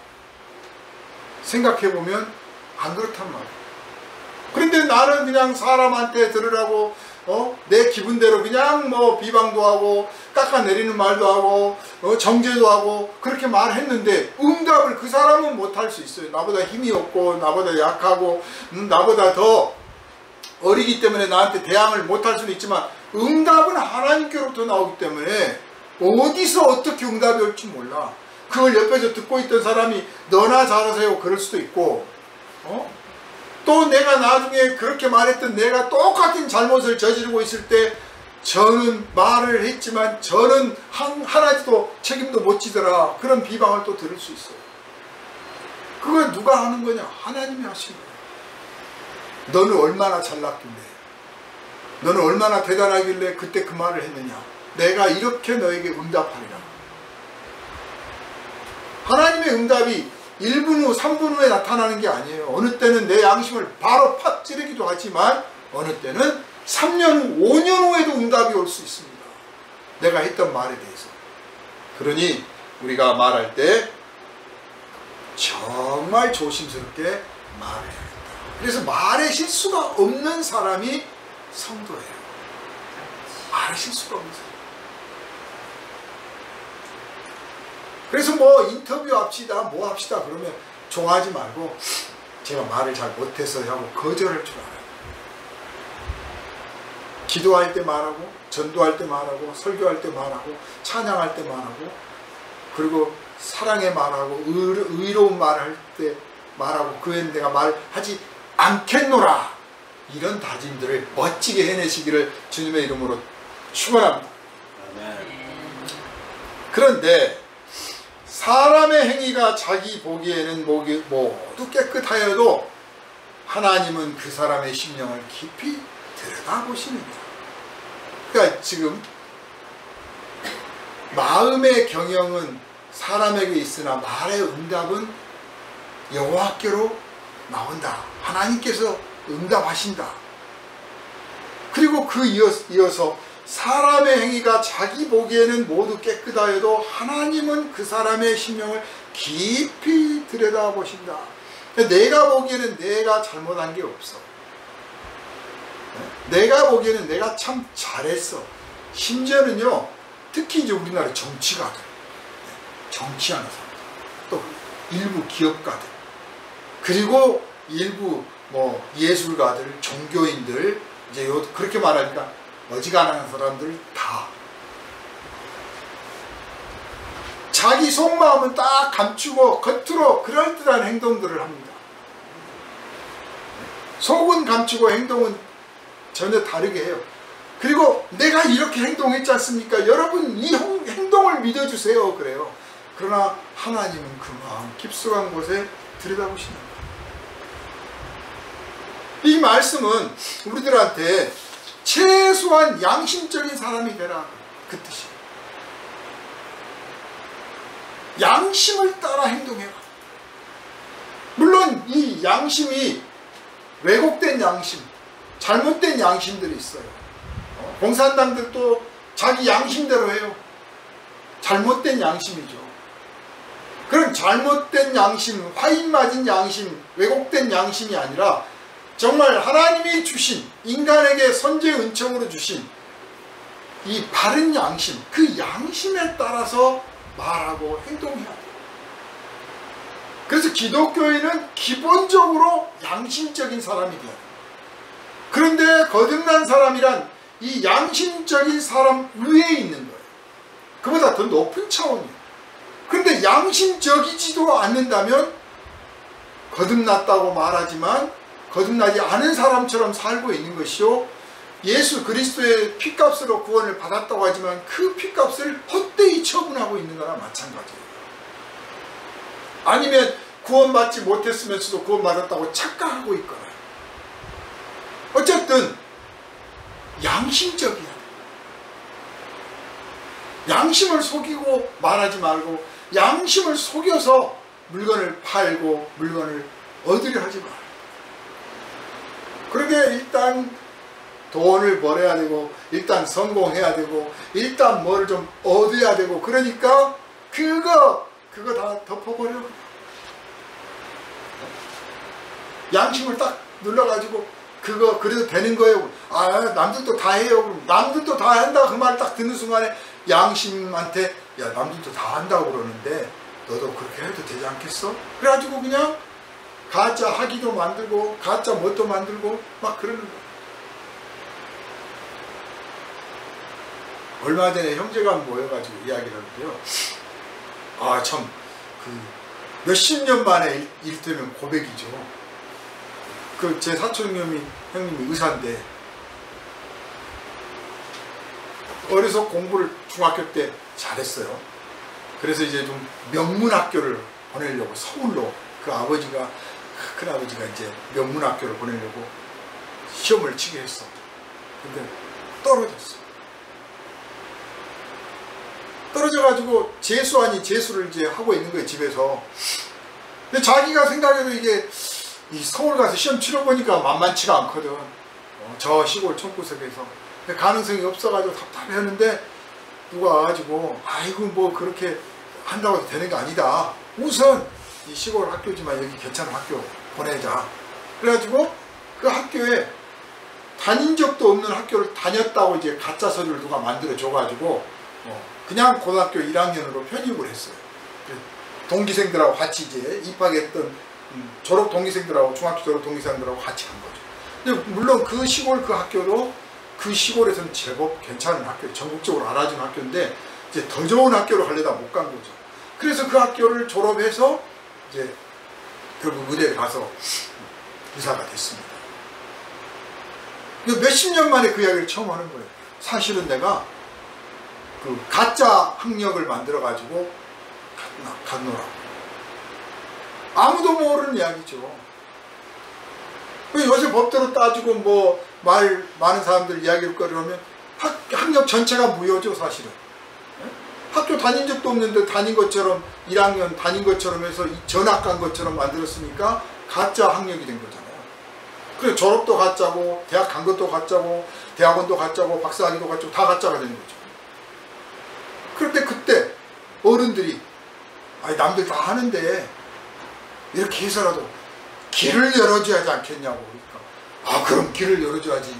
생각해보면 안 그렇단 말이에요. 그런데 나는 그냥 사람한테 들으라고 내 기분대로 그냥 뭐 비방도 하고 깎아내리는 말도 하고 정죄도 하고 그렇게 말했는데 응답을 그 사람은 못할 수 있어요. 나보다 힘이 없고 나보다 약하고 나보다 더 어리기 때문에 나한테 대항을 못할 수는 있지만 응답은 하나님께로부터 나오기 때문에 어디서 어떻게 응답이 올지 몰라. 그걸 옆에서 듣고 있던 사람이 너나 잘하세요 그럴 수도 있고 또 내가 나중에 그렇게 말했던 내가 똑같은 잘못을 저지르고 있을 때 저는 말을 했지만 저는 하나도 책임도 못 지더라 그런 비방을 또 들을 수 있어요. 그걸 누가 하는 거냐? 하나님이 하신 거예요. 너는 얼마나 잘났길래 너는 얼마나 대단하길래 그때 그 말을 했느냐. 내가 이렇게 너에게 응답하리라. 하나님의 응답이 1분 후 3분 후에 나타나는 게 아니에요. 어느 때는 내 양심을 바로 팍 찌르기도 하지만 어느 때는 3년 후 5년 후에도 응답이 올 수 있습니다. 내가 했던 말에 대해서. 그러니 우리가 말할 때 정말 조심스럽게 말을 해야겠다. 그래서 말에 실수가 없는 사람이 성도예요. 말에 실수가 없는 사람. 그래서 뭐 인터뷰 합시다 뭐 합시다 그러면 좋아하지 말고 제가 말을 잘 못해서 하고 거절할 줄 알아요. 기도할 때 말하고 전도할 때 말하고 설교할 때 말하고 찬양할 때 말하고 그리고 사랑의 말하고 의로운 말할 때 말하고 그에 내가 말하지 않겠노라. 이런 다짐들을 멋지게 해내시기를 주님의 이름으로 축원합니다. 그런데 사람의 행위가 자기 보기에는 모두 깨끗하여도 하나님은 그 사람의 심령을 깊이 들여다보시느니라. 그러니까 지금 마음의 경영은 사람에게 있으나 말의 응답은 여호와께로 나온다. 하나님께서 응답하신다. 그리고 그 이어서 사람의 행위가 자기 보기에는 모두 깨끗하여도 하나님은 그 사람의 심령을 깊이 들여다보신다. 내가 보기에는 내가 잘못한 게 없어. 내가 보기에는 내가 참 잘했어. 심지어는요, 특히 이제 우리나라 정치가들, 정치하는 사람들, 또 일부 기업가들, 그리고 일부 뭐 예술가들, 종교인들, 이제 그렇게 말하니까 어지간한 사람들 다 자기 속마음은 딱 감추고 겉으로 그럴듯한 행동들을 합니다. 속은 감추고 행동은 전혀 다르게 해요. 그리고 내가 이렇게 행동했지 않습니까? 여러분 이 행동을 믿어주세요. 그래요. 그러나 하나님은 그 마음 깊숙한 곳에 들여다보신다. 이 말씀은 우리들한테 최소한 양심적인 사람이 되라. 그 뜻이에요. 양심을 따라 행동해라. 물론 이 양심이 왜곡된 양심, 잘못된 양심들이 있어요. 공산당들도 자기 양심대로 해요. 잘못된 양심이죠. 그런 잘못된 양심, 화인 맞은 양심, 왜곡된 양심이 아니라 정말 하나님이 주신, 인간에게 선제 은총으로 주신 이 바른 양심, 그 양심에 따라서 말하고 행동해야 돼요. 그래서 기독교인은 기본적으로 양심적인 사람이 돼야 돼요. 그런데 거듭난 사람이란 이 양심적인 사람 위에 있는 거예요. 그보다 더 높은 차원이에요. 그런데 양심적이지도 않는다면 거듭났다고 말하지만 거듭나지 않은 사람처럼 살고 있는 것이요, 예수 그리스도의 피값으로 구원을 받았다고 하지만 그 피값을 헛되이 처분하고 있는 거나 마찬가지예요. 아니면 구원받지 못했으면서도 구원받았다고 착각하고 있거나. 어쨌든 양심적이야 돼. 양심을 속이고 말하지 말고, 양심을 속여서 물건을 팔고 물건을 얻으려 하지 마. 그러게 일단 돈을 벌어야 되고, 일단 성공해야 되고, 일단 뭘 좀 얻어야 되고, 그러니까 그거 다 덮어버려. 양심을 딱 눌러가지고 그거 그래도 되는 거예요. 아, 남들도 다 해요. 그럼 남들도 다 한다 그 말 딱 듣는 순간에 양심한테, 야, 남들도 다 한다고 그러는데 너도 그렇게 해도 되지 않겠어? 그래가지고 그냥 가짜 학위도 만들고 가짜 뭣도 만들고 막 그러는 거야. 얼마 전에 형제가 모여가지고 이야기를 하는데요. 아, 참, 몇십 년 만에 일테면 고백이죠. 제 사촌 형님이 의사인데, 어려서 공부를 중학교 때 잘했어요. 그래서 이제 좀 명문학교를 보내려고 서울로, 큰아버지가 이제 명문학교를 보내려고 시험을 치게 했어. 근데 떨어졌어. 떨어져가지고 재수 아닌 재수를 이제 하고 있는 거예요, 집에서. 근데 자기가 생각해도 이게 이 서울 가서 시험 치러보니까 만만치가 않거든. 저 시골 촌구석에서. 가능성이 없어가지고 답답했는데, 누가 와가지고, 아이고, 뭐 그렇게 한다고 해도 되는 게 아니다. 우선 이 시골 학교지만 여기 괜찮은 학교 보내자. 그래가지고 그 학교에 다닌 적도 없는 학교를 다녔다고 이제 가짜 서류를 누가 만들어 줘가지고 그냥 고등학교 1학년으로 편입을 했어요. 동기생들하고 같이 이제 입학했던 졸업 동기생들하고, 중학교 졸업 동기생들하고 같이 간 거죠. 근데 물론 그 시골 그 학교도 그 시골에서는 제법 괜찮은 학교, 전국적으로 알아준 학교인데 이제 더 좋은 학교로 가려다 못 간 거죠. 그래서 그 학교를 졸업해서 이제 결국 의대에 가서 의사가 됐습니다. 몇십 년 만에 그 이야기를 처음 하는 거예요. 사실은 내가 그 가짜 학력을 만들어 가지고 갔노라고. 아무도 모르는 이야기죠. 요새 법대로 따지고 뭐 말 많은 사람들 이야기를 거려면 학력 전체가 무효죠, 사실은. 학교 다닌 적도 없는데 다닌 것처럼 1학년 다닌 것처럼 해서 전학 간 것처럼 만들었으니까 가짜 학력이 된 거잖아요. 그래서 졸업도 가짜고, 대학 간 것도 가짜고, 대학원도 가짜고, 박사학위도 가짜고, 다 가짜가 되는 거죠. 그런데 그때 어른들이, 아니 남들 다 하는데 이렇게 해서라도 길을 열어줘야 하지 않겠냐고. 그러니까, 아, 그럼 길을 열어줘야지.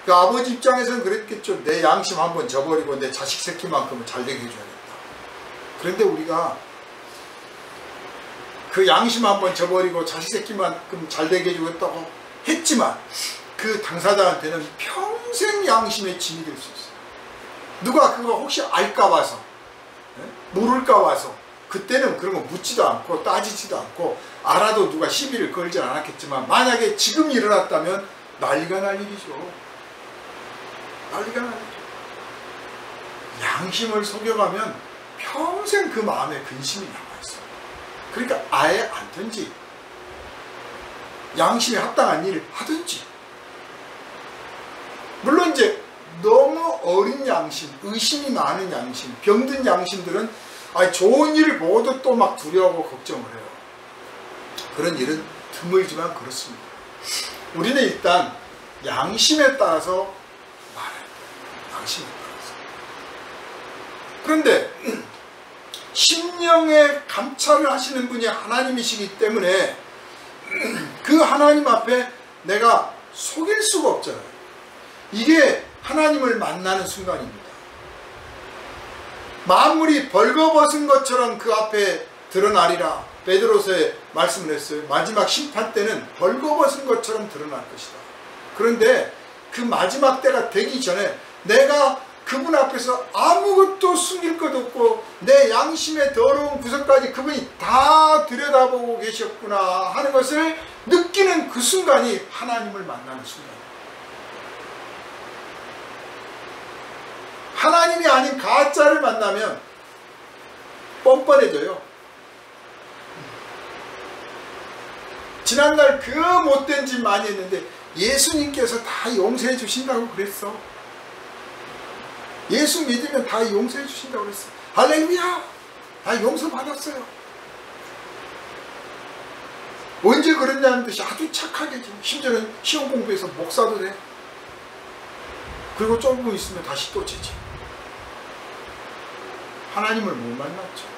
그 아버지 입장에서는 그랬겠죠. 내 양심 한번 저버리고 내 자식 새끼만큼은 잘되게 해줘야겠다. 그런데 우리가 그 양심 한번 저버리고 자식 새끼만큼 잘되게 해주겠다고 했지만 그 당사자한테는 평생 양심의 짐이 될 수 있어요. 누가 그거 혹시 알까 봐서, 모를까 봐서, 그때는 그런 거 묻지도 않고 따지지도 않고, 알아도 누가 시비를 걸지 않았겠지만 만약에 지금 일어났다면 난리가 날 일이죠. 난리가 날 일이죠. 양심을 속여가면 평생 그 마음에 근심이 남아있어요. 그러니까 아예 않든지 양심에 합당한 일을 하든지. 물론 이제 너무 어린 양심, 의심이 많은 양심, 병든 양심들은 좋은 일을 보고도 또 막 두려워하고 걱정을 해요. 그런 일은 드물지만 그렇습니다. 우리는 일단 양심에 따라서 말해야 돼요. 양심에 따라서. 그런데 심령의 감찰을 하시는 분이 하나님이시기 때문에 그 하나님 앞에 내가 속일 수가 없잖아요. 이게 하나님을 만나는 순간입니다. 만물이 벌거벗은 것처럼 그 앞에 드러나리라. 베드로서에 말씀을 했어요. 마지막 심판 때는 벌거벗은 것처럼 드러날 것이다. 그런데 그 마지막 때가 되기 전에 내가 그분 앞에서 아무것도 숨길 것 없고 내 양심의 더러운 구석까지 그분이 다 들여다보고 계셨구나 하는 것을 느끼는 그 순간이 하나님을 만나는 순간. 하나님이 아닌 가짜를 만나면 뻔뻔해져요. 지난날 그 못된 짓 많이 했는데 예수님께서 다 용서해 주신다고 그랬어. 예수 믿으면 다 용서해 주신다고 그랬어. 할렐루야! 다 용서받았어요. 언제 그랬냐는 듯이 아주 착하게 지금 심지어는 시험 공부해서 목사도 돼. 그리고 조금 있으면 다시 또 지지. 하나님을 못 만났죠.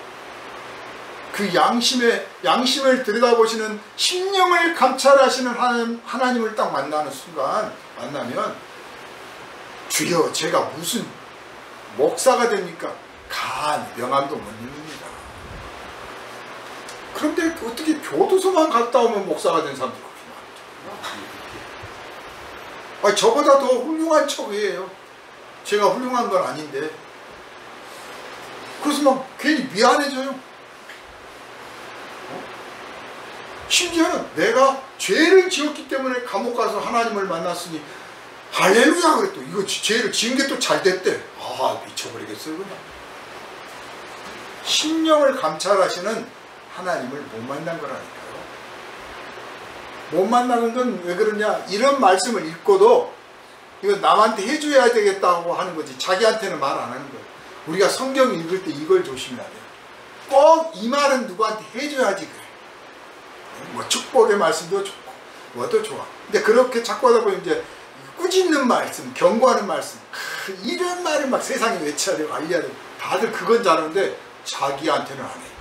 그 양심을 들여다보시는 심령을 감찰하시는 하나님을 딱 만나는 순간, 만나면 주여 제가 무슨 목사가 됩니까? 명함도 못 읽습니다. 그런데 어떻게 교도소만 갔다 오면 목사가 된 사람들이 그렇게 많죠? 저보다 더 훌륭한 척이에요. 제가 훌륭한 건 아닌데. 그래서 막 괜히 미안해져요. 심지어는 내가 죄를 지었기 때문에 감옥 가서 하나님을 만났으니 할렐루야 그랬더. 이거 죄를 지은 게 또 잘 됐대. 미쳐버리겠어요 그냥. 심령을 감찰하시는 하나님을 못 만난 거라니까요. 못 만나는 건 왜 그러냐, 이런 말씀을 읽고도 이거 남한테 해줘야 되겠다고 하는 거지 자기한테는 말 안 하는 거예요. 우리가 성경 읽을 때 이걸 조심해야 돼요. 꼭 이 말은 누구한테 해줘야지 그래. 뭐 축복의 말씀도 좋고 뭐도 좋아. 근데 그렇게 자꾸 하다 보면 이제 꾸짖는 말씀, 경고하는 말씀, 이런 말을 막 세상에 외쳐야 되고 알려야 되고 다들 그건 잘하는데 자기한테는 안 해.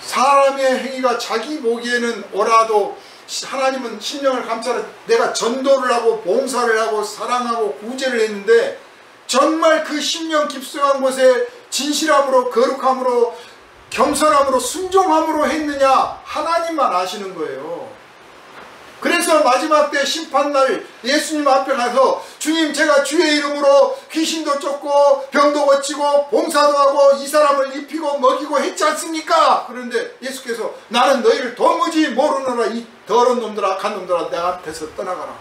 사람의 행위가 자기 보기에는 옳아도 하나님은 심령을 감찰해 내가 전도를 하고 봉사를 하고 사랑하고 구제를 했는데 정말 그 심령 깊숙한 곳에 진실함으로 거룩함으로 겸손함으로 순종함으로 했느냐 하나님만 아시는 거예요. 그래서 마지막 때 심판날 예수님 앞에 가서 주님 제가 주의 이름으로 귀신도 쫓고 병도 고치고 봉사도 하고 이 사람을 입히고 먹이고 했지 않습니까? 그런데 예수께서 나는 너희를 도무지 모르노라 이 더러운 놈들아 악한 놈들아 내 앞에서 떠나가라.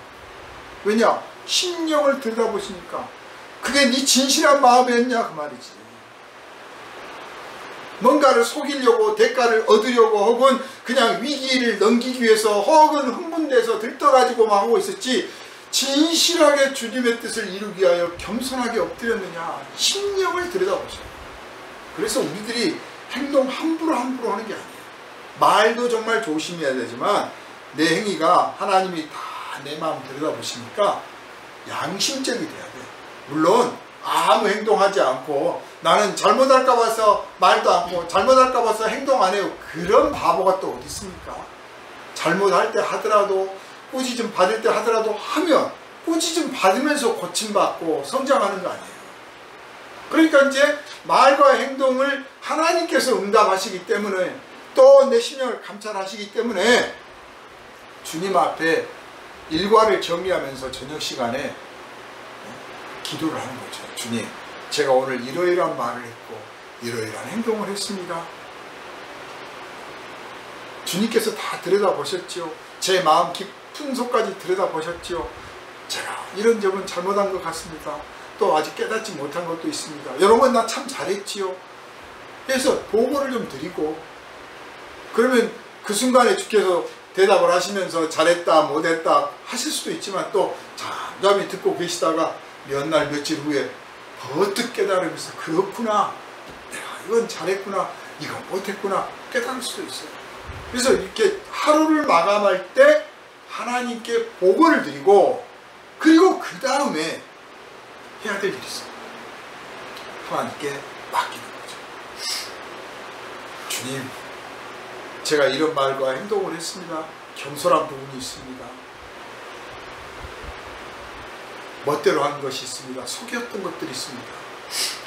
왜냐? 심령을 들여다보시니까 그게 네 진실한 마음이었냐 그 말이지. 뭔가를 속이려고 대가를 얻으려고 혹은 그냥 위기를 넘기기 위해서 혹은 흥분돼서 들떠가지고 막 하고 있었지 진실하게 주님의 뜻을 이루기 위하여 겸손하게 엎드렸느냐 심령을 들여다보셔요. 그래서 우리들이 행동 함부로 하는 게 아니에요. 말도 정말 조심해야 되지만 내 행위가 하나님이 다 내 마음 들여다보시니까 양심적이 돼야 돼. 물론 아무 행동하지 않고 나는 잘못할까 봐서 말도 않고 잘못할까 봐서 행동 안 해요. 그런 바보가 또 어디 있습니까? 잘못할 때 하더라도 꾸짖음 받을 때 하더라도 하면 꾸짖음 받으면서 고침받고 성장하는 거 아니에요. 그러니까 이제 말과 행동을 하나님께서 응답하시기 때문에 또 내 심령을 감찰하시기 때문에 주님 앞에 일과를 정리하면서 저녁 시간에 기도를 하는 거죠. 주님, 제가 오늘 이러이러한 말을 했고 이러이러한 행동을 했습니다. 주님께서 다 들여다보셨지요. 제 마음 깊은 속까지 들여다보셨지요. 제가 이런 점은 잘못한 것 같습니다. 또 아직 깨닫지 못한 것도 있습니다. 이런 건 나 참 잘했지요. 그래서 보고를 좀 드리고 그러면 그 순간에 주께서 대답을 하시면서 잘했다 못했다 하실 수도 있지만 또 잠잠히 듣고 계시다가 몇 날 며칠 후에 버뜩 깨달으면서 그렇구나 내가 이건 잘했구나 이건 못했구나 깨달을 수도 있어요. 그래서 이렇게 하루를 마감할 때 하나님께 보고를 드리고 그리고 그 다음에 해야 될 일이 있어요. 하나님께 맡기는 거죠. 주님, 제가 이런 말과 행동을 했습니다. 겸손한 부분이 있습니다. 멋대로 한 것이 있습니다. 속였던 것들이 있습니다.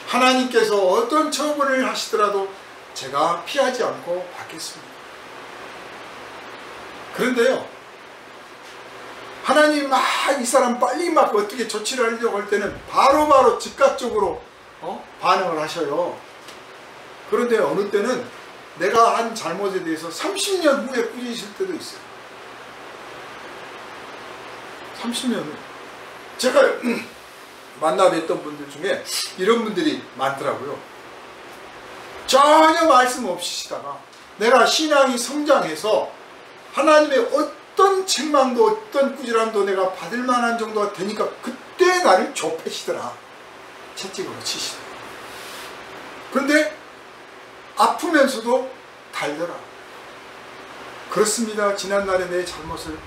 하나님께서 어떤 처분을 하시더라도 제가 피하지 않고 받겠습니다. 그런데요, 하나님이 막 이 사람 빨리 막 어떻게 조치를 하려고 할 때는 바로바로 즉각적으로 반응을 하셔요. 그런데 어느 때는 내가 한 잘못에 대해서 30년 후에 꾸짖으실 때도 있어요. 30년 후. 제가 만나 뵀던 분들 중에 이런 분들이 많더라고요. 전혀 말씀 없이 시다가 내가 신앙이 성장해서 하나님의 어떤 책망도 어떤 꾸지람도 내가 받을 만한 정도가 되니까 그때 나를 좁히시더라. 채찍으로 치시더라. 그런데 아프면서도 달더라. 그렇습니다. 지난날에 내 잘못을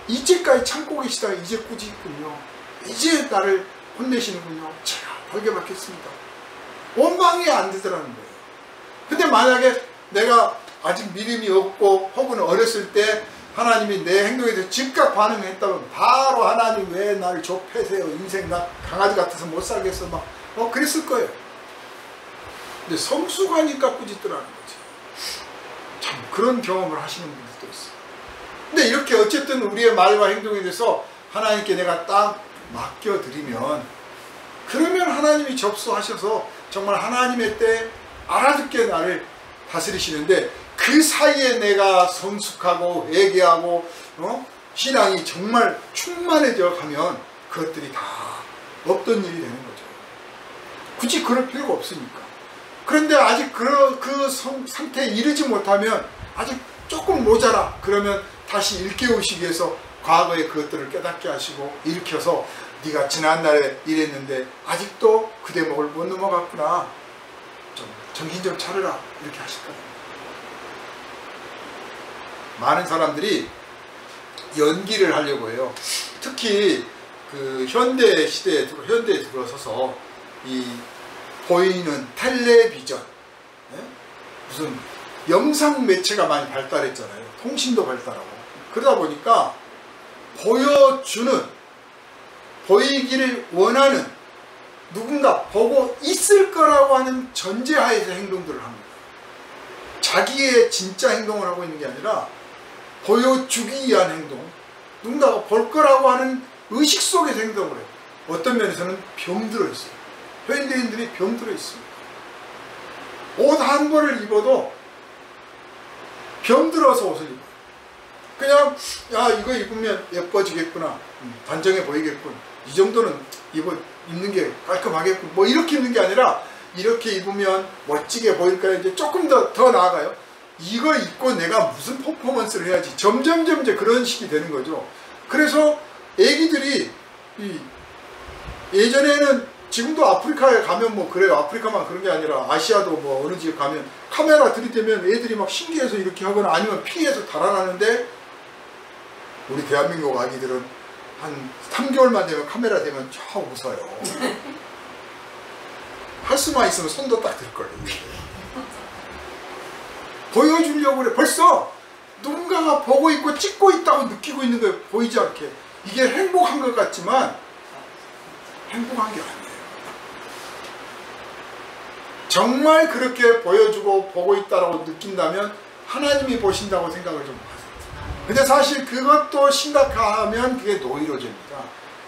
이제까지 참고 계시다가 이제 꾸짖군요. 이제 나를 혼내시는군요. 제가 벌게 받겠습니다. 원망이 안 되더라는 거예요. 근데 만약에 내가 아직 믿음이 없고 혹은 어렸을 때 하나님이 내 행동에 대해서 즉각 반응했다면 바로 하나님 왜 나를 좁혀세요. 인생 나 강아지 같아서 못 살겠어. 막 그랬을 거예요. 근데 성숙하니까 꾸짖더라는 거지. 참 그런 경험을 하시는 분들도 있어요. 근데 이렇게 어쨌든 우리의 말과 행동에 대해서 하나님께 내가 딱 맡겨드리면 그러면 하나님이 접수하셔서 정말 하나님의 때 알아듣게 나를 다스리시는데 그 사이에 내가 성숙하고 회개하고 신앙이 정말 충만해져 가면 그것들이 다 없던 일이 되는 거죠. 굳이 그럴 필요가 없으니까. 그런데 아직 그 상태에 이르지 못하면 아직 조금 모자라. 그러면 다시 일깨우시기 위해서 과거의 그것들을 깨닫게 하시고 일으켜서 네가 지난날에 이랬는데 아직도 그 대목을 못 넘어갔구나. 좀 정신 좀 차려라. 이렇게 하실 거예요. 많은 사람들이 연기를 하려고 해요. 특히 그 현대 시대에 현대에 들어서서 이 보이는 텔레비전, 무슨 영상 매체가 많이 발달했잖아요. 통신도 발달하고. 그러다 보니까 보이기를 원하는 누군가 보고 있을 거라고 하는 전제하에서 행동들을 합니다. 자기의 진짜 행동을 하고 있는 게 아니라 보여주기 위한 행동, 누군가가 볼 거라고 하는 의식 속에서 행동을 해요. 어떤 면에서는 병들어 있어요. 현대인들이 병들어 있습니다. 옷 한 벌을 입어도 병들어서 옷을 입어요. 그냥 이거 입으면 예뻐지겠구나, 단정해 보이겠군, 이 정도는 입는 게 깔끔하겠군, 뭐 이렇게 입는 게 아니라 이렇게 입으면 멋지게 보일까요? 이제 조금 더 나아가요. 이걸 입고 내가 무슨 퍼포먼스를 해야지, 점점 이제 그런 식이 되는 거죠. 그래서 애기들이 예전에는, 지금도 아프리카에 가면 뭐 그래요. 아프리카만 그런 게 아니라 아시아도 뭐 어느 집에 가면 카메라 들이대면 애들이 막 신기해서 이렇게 하거나 아니면 피해서 달아나는데, 우리 대한민국 아기들은 한 3개월만 되면 카메라 되면 쫙 웃어요. 할 수만 있으면 손도 딱 들걸. 보여주려고 그래. 벌써 누군가가 보고 있고 찍고 있다고 느끼고 있는 거예요. 보이지 않게. 이게 행복한 것 같지만 행복한 게 아니에요. 정말 그렇게 보여주고 보고 있다고 느낀다면 하나님이 보신다고 생각을 좀 하세요. 근데 사실 그것도 심각하면 그게 노이로제입니다.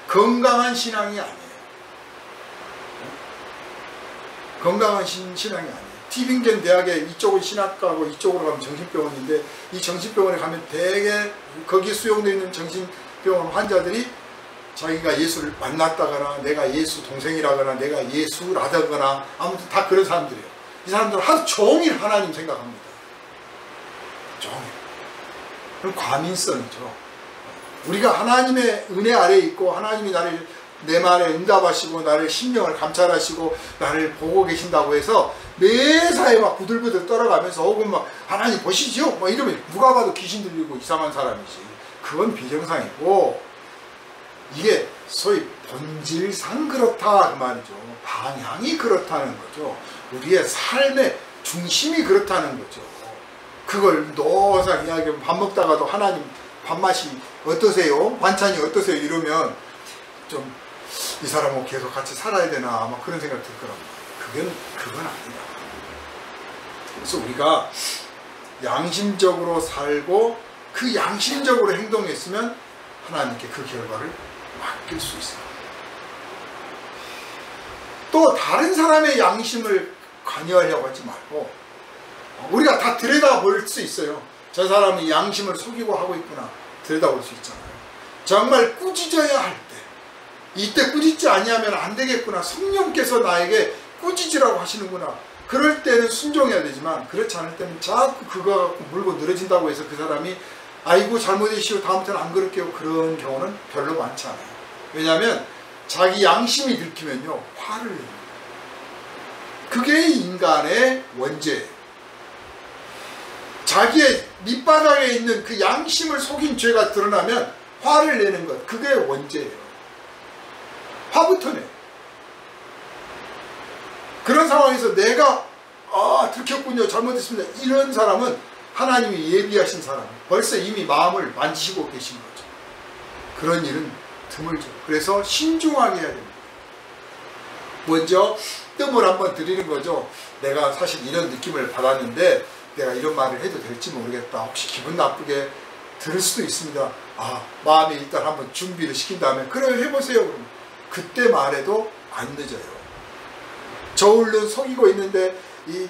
건강한 신앙이 아니에요. 건강한 신앙이 아니에요. 티빙겐 대학에 이쪽은 신학과고 이쪽으로 가면 정신병원인데, 이 정신병원에 가면 대개 거기 수용되어 있는 정신병원 환자들이 자기가 예수를 만났다거나 내가 예수 동생이라거나 내가 예수라다거나 아무튼 다 그런 사람들이에요. 이 사람들은 하루 종일 하나님 생각합니다. 종일. 그럼 과민성이죠. 우리가 하나님의 은혜 아래에 있고 하나님이 내 말에 응답하시고 나를 심령을 감찰하시고 나를 보고 계신다고 해서 매사에 막 부들부들 떨어가면서 혹은 막 하나님 보시지요? 막 이러면 누가 봐도 귀신 들리고 이상한 사람이지. 그건 비정상이고, 이게 소위 본질상 그렇다 그 말이죠. 방향이 그렇다는 거죠. 우리의 삶의 중심이 그렇다는 거죠. 그걸 노상 이야기하면 밥 먹다가도 하나님 밥맛이 어떠세요? 반찬이 어떠세요? 이러면 좀 이 사람하고 계속 같이 살아야 되나 아마 그런 생각 들 거랍니다. 그건 아니다. 그래서 우리가 양심적으로 살고 그 양심적으로 행동했으면 하나님께 그 결과를 맡길 수 있어요. 또 다른 사람의 양심을 관여하려고 하지 말고 우리가 다 들여다볼 수 있어요. 저 사람이 양심을 속이고 하고 있구나 들여다볼 수 있잖아요. 정말 꾸짖어야 할 때 이때 꾸짖지 아니하면 안 되겠구나, 성령께서 나에게 꾸짖으라고 하시는구나, 그럴 때는 순종해야 되지만 그렇지 않을 때는 자꾸 그거 갖고 물고 늘어진다고 해서 그 사람이 아이고 잘못이시오 다음부터는 안 그럴게요, 그런 경우는 별로 많지 않아요. 왜냐하면 자기 양심이 들키면요 화를 내요. 그게 인간의 원죄예요. 자기의 밑바닥에 있는 그 양심을 속인 죄가 드러나면 화를 내는 것, 그게 원죄예요. 화부터 내. 그런 상황에서 내가 들켰군요, 잘못했습니다, 이런 사람은 하나님이 예비하신 사람, 벌써 이미 마음을 만지시고 계신 거죠. 그런 일은 드물죠. 그래서 신중하게 해야 됩니다. 먼저 뜸을 한번 들이는 거죠. 내가 사실 이런 느낌을 받았는데 내가 이런 말을 해도 될지 모르겠다, 혹시 기분 나쁘게 들을 수도 있습니다. 마음에 일단 한번 준비를 시킨 다음에 그래 해보세요. 그러면 그때 말해도 안 늦어요. 저울은 속이고 있는데 이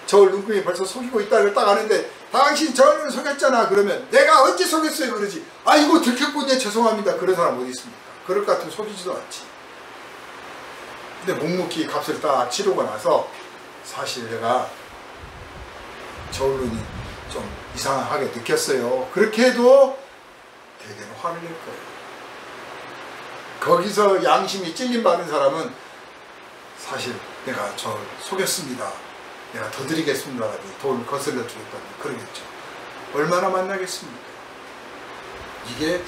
저울 눈금이 벌써 속이고 있다를 딱 아는데 당신 저울은 속였잖아 그러면 내가 언제 속였어요 그러지. 이거 들켰군요, 죄송합니다, 그런 사람 어디 있습니까? 그럴 것 같으면 속이지도 않지. 근데 묵묵히 값을 딱 치르고 나서 사실 내가 저울눈이 좀 이상하게 느꼈어요, 그렇게 해도 대개는 화를 낼 거예요. 거기서 양심이 찔림받은 사람은 사실 내가 저 속였습니다, 내가 더 드리겠습니다, 돈 거슬러 주겠다니 그러겠죠. 얼마나 만나겠습니까? 이게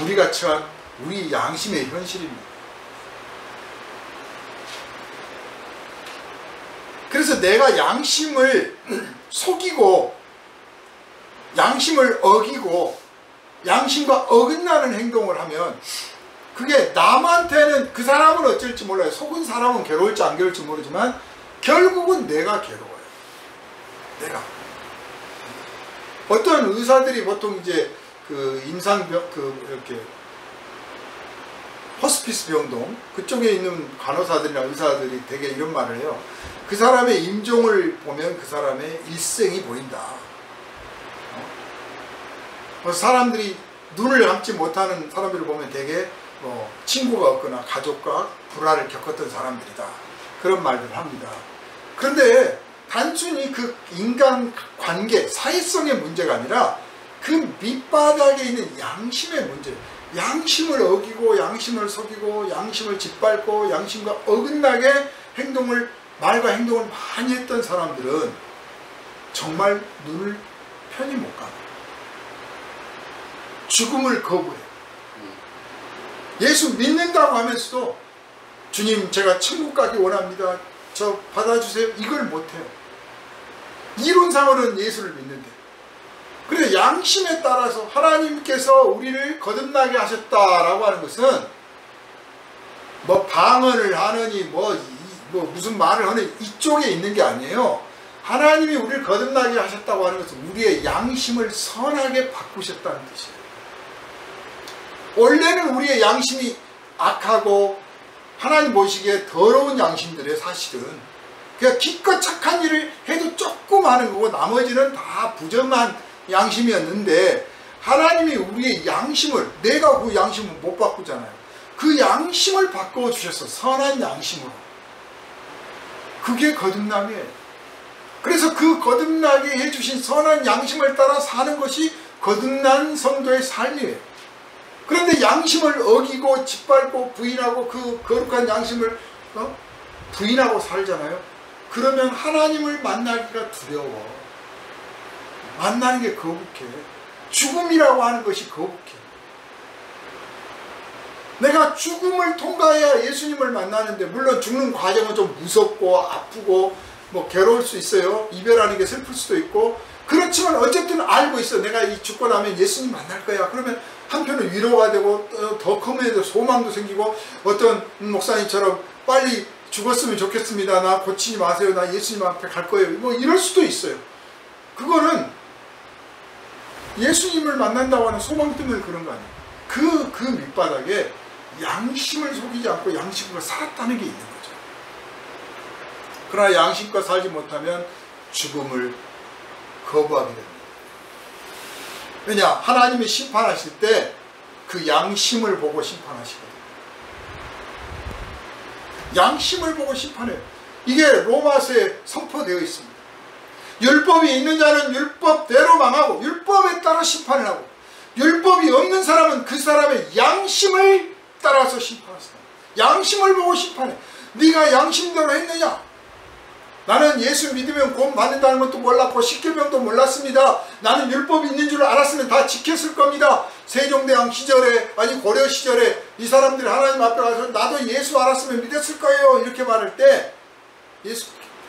우리가 처한 우리 양심의 현실입니다. 그래서 내가 양심을 속이고 양심을 어기고 양심과 어긋나는 행동을 하면 그게 남한테는 그 사람은 어쩔지 몰라요. 속은 사람은 괴로울지 안 괴로울지 모르지만 결국은 내가 괴로워요. 내가. 어떤 의사들이 보통 이제 그 임상병, 이렇게 호스피스 병동 그쪽에 있는 간호사들이나 의사들이 되게 이런 말을 해요. 그 사람의 임종을 보면 그 사람의 일생이 보인다. 사람들이 눈을 감지 못하는 사람들을 보면 되게 친구가 없거나 가족과 불화를 겪었던 사람들이다, 그런 말들을 합니다. 그런데 단순히 그 인간관계, 사회성의 문제가 아니라 그 밑바닥에 있는 양심의 문제, 양심을 어기고 양심을 속이고 양심을 짓밟고 양심과 어긋나게 말과 행동을 많이 했던 사람들은 정말 눈을 편히 못 감아요. 죽음을 거부해요. 예수 믿는다고 하면서도 주님 제가 천국 가기 원합니다, 저 받아주세요, 이걸 못해요. 이론상으로는 예수를 믿는데 그래서 양심에 따라서 하나님께서 우리를 거듭나게 하셨다라고 하는 것은 뭐 방언을 하느니 뭐 무슨 말을 하느니 이쪽에 있는 게 아니에요. 하나님이 우리를 거듭나게 하셨다고 하는 것은 우리의 양심을 선하게 바꾸셨다는 뜻이에요. 원래는 우리의 양심이 악하고 하나님 보시기에 더러운 양심들이에요. 사실은 그냥 기껏 착한 일을 해도 조금 하는 거고 나머지는 다 부정한 양심이었는데 하나님이 우리의 양심을, 내가 그 양심을 못 바꾸잖아요. 그 양심을 바꿔주셔서 선한 양심으로. 그게 거듭남이에요. 그래서 그 거듭나게 해주신 선한 양심을 따라 사는 것이 거듭난 성도의 삶이에요. 그런데 양심을 어기고 짓밟고 부인하고 그 거룩한 양심을 부인하고 살잖아요. 그러면 하나님을 만나기가 두려워. 만나는 게 거북해. 죽음이라고 하는 것이 거북해. 내가 죽음을 통과해야 예수님을 만나는데, 물론 죽는 과정은 좀 무섭고 아프고 뭐 괴로울 수 있어요. 이별하는 게 슬플 수도 있고. 그렇지만 어쨌든 알고 있어. 내가 이 죽고 나면 예수님 만날 거야. 그러면 한편은 위로가 되고 더 크면 소망도 생기고, 어떤 목사님처럼 빨리 죽었으면 좋겠습니다, 나 고치지 마세요, 나 예수님 앞에 갈 거예요, 뭐 이럴 수도 있어요. 그거는 예수님을 만난다고 하는 소망 때문에 그런 거 아니에요. 그 밑바닥에 양심을 속이지 않고 양심과 살았다는 게 있는 거죠. 그러나 양심과 살지 못하면 죽음을 거부하게 됩니다. 왜냐? 하나님이 심판하실 때 그 양심을 보고 심판하시거든요. 양심을 보고 심판해요. 이게 로마서에 선포되어 있습니다. 율법이 있는 자는 율법대로 망하고 율법에 따라 심판을 하고, 율법이 없는 사람은 그 사람의 양심을 따라서 심판하신다. 양심을 보고 심판해. 네가 양심대로 했느냐? 나는 예수 믿으면 구원 받는다는 것도 몰랐고 십계명도 몰랐습니다. 나는 율법이 있는 줄 알았으면 다 지켰을 겁니다. 세종대왕 시절에, 아니 고려 시절에 이 사람들이 하나님 앞에 가서 나도 예수 알았으면 믿었을 거예요 이렇게 말할 때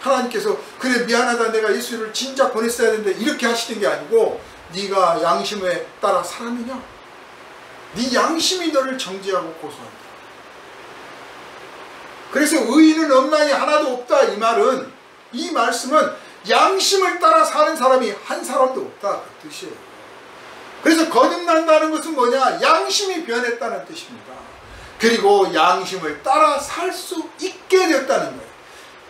하나님께서 그래 미안하다, 내가 예수를 진작 보냈어야 되는데 이렇게 하시는 게 아니고, 네가 양심에 따라 살았느냐? 네 양심이 너를 정죄하고 고소한다. 그래서 의인은 없나니 하나도 없다, 이 말은, 이 말씀은 양심을 따라 사는 사람이 한 사람도 없다 그 뜻이에요. 그래서 거듭난다는 것은 뭐냐? 양심이 변했다는 뜻입니다. 그리고 양심을 따라 살 수 있게 됐다는 거예요.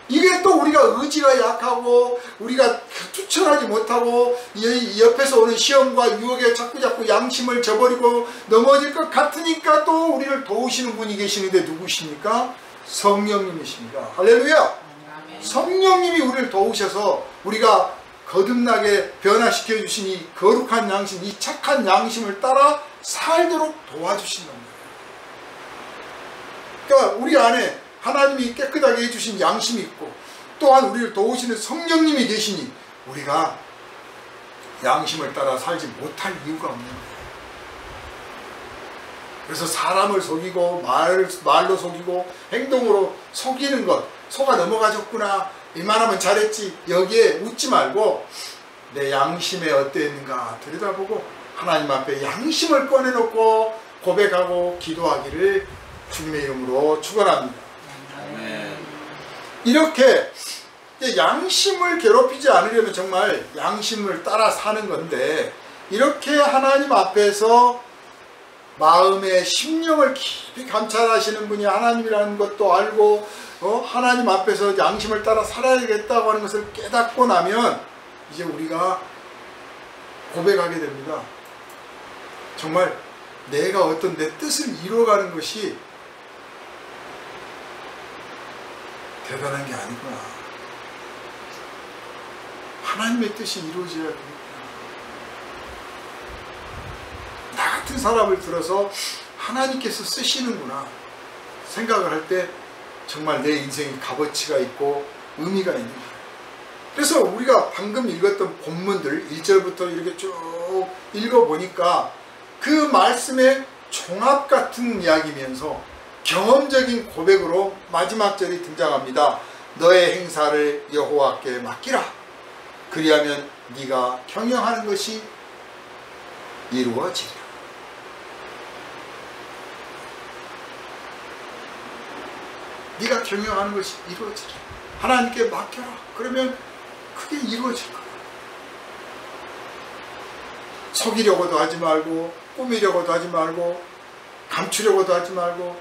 이게 또 우리가 의지가 약하고 우리가 투철하지 못하고 옆에서 오는 시험과 유혹에 자꾸 양심을 저버리고 넘어질 것 같으니까 또 우리를 도우시는 분이 계시는데 누구십니까? 성령님이십니다. 할렐루야! 성령님이 우리를 도우셔서 우리가 거듭나게 변화시켜 주신 이 거룩한 양심, 이 착한 양심을 따라 살도록 도와주신단 말이에요. 그러니까 우리 안에 하나님이 깨끗하게 해주신 양심이 있고 또한 우리를 도우시는 성령님이 계시니 우리가 양심을 따라 살지 못할 이유가 없는 거예요. 그래서 사람을 속이고 말로 속이고 행동으로 속이는 것, 속아 넘어가졌구나, 이만하면 잘했지, 여기에 웃지 말고 내 양심에 어떠했는가 들여다보고 하나님 앞에 양심을 꺼내놓고 고백하고 기도하기를 주님의 이름으로 축원합니다. 이렇게 양심을 괴롭히지 않으려면 정말 양심을 따라 사는 건데, 이렇게 하나님 앞에서 마음의 심령을 깊이 감찰하시는 분이 하나님이라는 것도 알고 하나님 앞에서 양심을 따라 살아야겠다고 하는 것을 깨닫고 나면 이제 우리가 고백하게 됩니다. 정말 내가 어떤 내 뜻을 이루어가는 것이 대단한 게 아니구나. 하나님의 뜻이 이루어져야 되겠구나. 나 같은 사람을 들어서 하나님께서 쓰시는구나 생각을 할 때 정말 내 인생이 값어치가 있고 의미가 있는 거예요. 그래서 우리가 방금 읽었던 본문들 1절부터 이렇게 쭉 읽어보니까 그 말씀의 종합 같은 이야기면서 경험적인 고백으로 마지막 절이 등장합니다. 너의 행사를 여호와께 맡기라. 그리하면 네가 경영하는 것이 이루어지리라. 네가 경영하는 것이 이루어지리라. 하나님께 맡겨라. 그러면 그게 이루어질 거야. 속이려고도 하지 말고, 꾸미려고도 하지 말고, 감추려고도 하지 말고,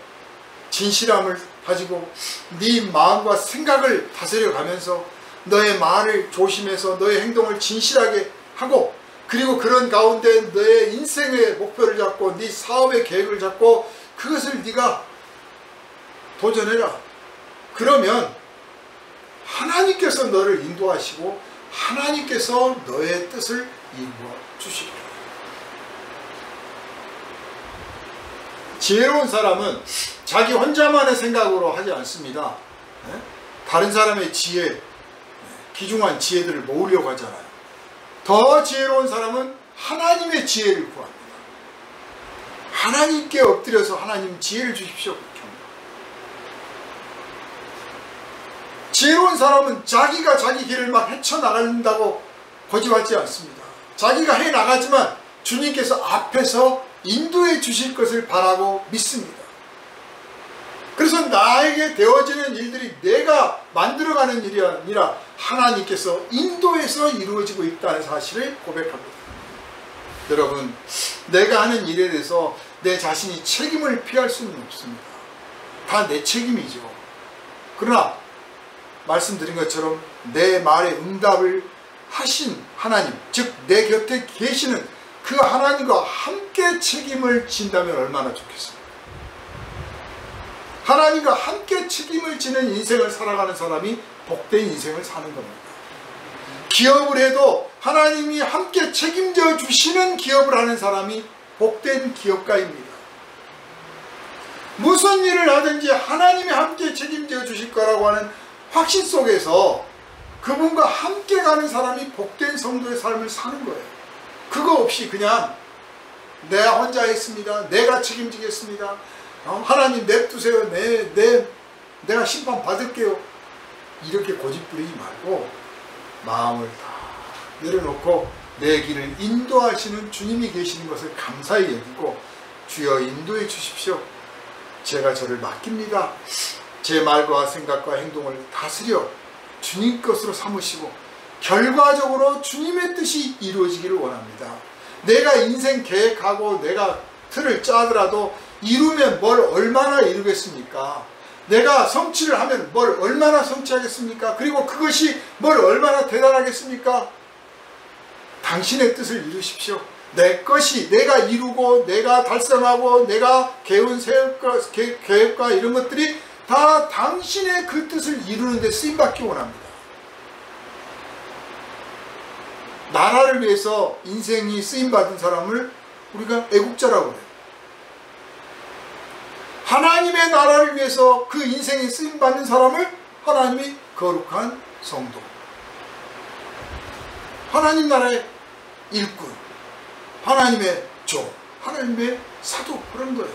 진실함을 가지고 네 마음과 생각을 다스려 가면서 너의 말을 조심해서 너의 행동을 진실하게 하고, 그리고 그런 가운데 너의 인생의 목표를 잡고 네 사업의 계획을 잡고 그것을 네가 도전해라. 그러면 하나님께서 너를 인도하시고 하나님께서 너의 뜻을 이루어 주시리라. 지혜로운 사람은 자기 혼자만의 생각으로 하지 않습니다. 다른 사람의 지혜, 귀중한 지혜들을 모으려고 하잖아요. 더 지혜로운 사람은 하나님의 지혜를 구합니다. 하나님께 엎드려서 하나님 지혜를 주십시오. 그렇게 합니다. 지혜로운 사람은 자기가 자기 길을 막 헤쳐나간다고 고집하지 않습니다. 자기가 해나가지만 주님께서 앞에서 인도해 주실 것을 바라고 믿습니다. 그래서 나에게 되어지는 일들이 내가 만들어가는 일이 아니라 하나님께서 인도해서 이루어지고 있다는 사실을 고백합니다. 여러분, 내가 하는 일에 대해서 내 자신이 책임을 피할 수는 없습니다. 다 내 책임이죠. 그러나 말씀드린 것처럼 내 말에 응답을 하신 하나님, 즉 내 곁에 계시는 그 하나님과 함께 책임을 진다면 얼마나 좋겠습니까? 하나님과 함께 책임을 지는 인생을 살아가는 사람이 복된 인생을 사는 겁니다. 기업을 해도 하나님이 함께 책임져 주시는 기업을 하는 사람이 복된 기업가입니다. 무슨 일을 하든지 하나님이 함께 책임져 주실 거라고 하는 확신 속에서 그분과 함께 가는 사람이 복된 성도의 삶을 사는 거예요. 그거 없이 그냥 내가 혼자 했습니다, 내가 책임지겠습니다, 하나님 냅두세요, 내가 심판 받을게요, 이렇게 고집부리지 말고 마음을 다 내려놓고 내 길을 인도하시는 주님이 계시는 것을 감사히 여기고 주여 인도해 주십시오, 제가 저를 맡깁니다, 제 말과 생각과 행동을 다스려 주님 것으로 삼으시고 결과적으로 주님의 뜻이 이루어지기를 원합니다. 내가 인생 계획하고 내가 틀을 짜더라도 이루면 뭘 얼마나 이루겠습니까? 내가 성취를 하면 뭘 얼마나 성취하겠습니까? 그리고 그것이 뭘 얼마나 대단하겠습니까? 당신의 뜻을 이루십시오. 내 것이 내가 이루고 내가 달성하고 내가 개운 계획과 이런 것들이 다 당신의 그 뜻을 이루는 데 쓰임받기 원합니다. 나라를 위해서 인생이 쓰임받은 사람을 우리가 애국자라고 해요. 하나님의 나라를 위해서 그 인생이 쓰임받는 사람을 하나님이 거룩한 성도, 하나님 나라의 일꾼, 하나님의 종, 하나님의 사도, 그런 거예요.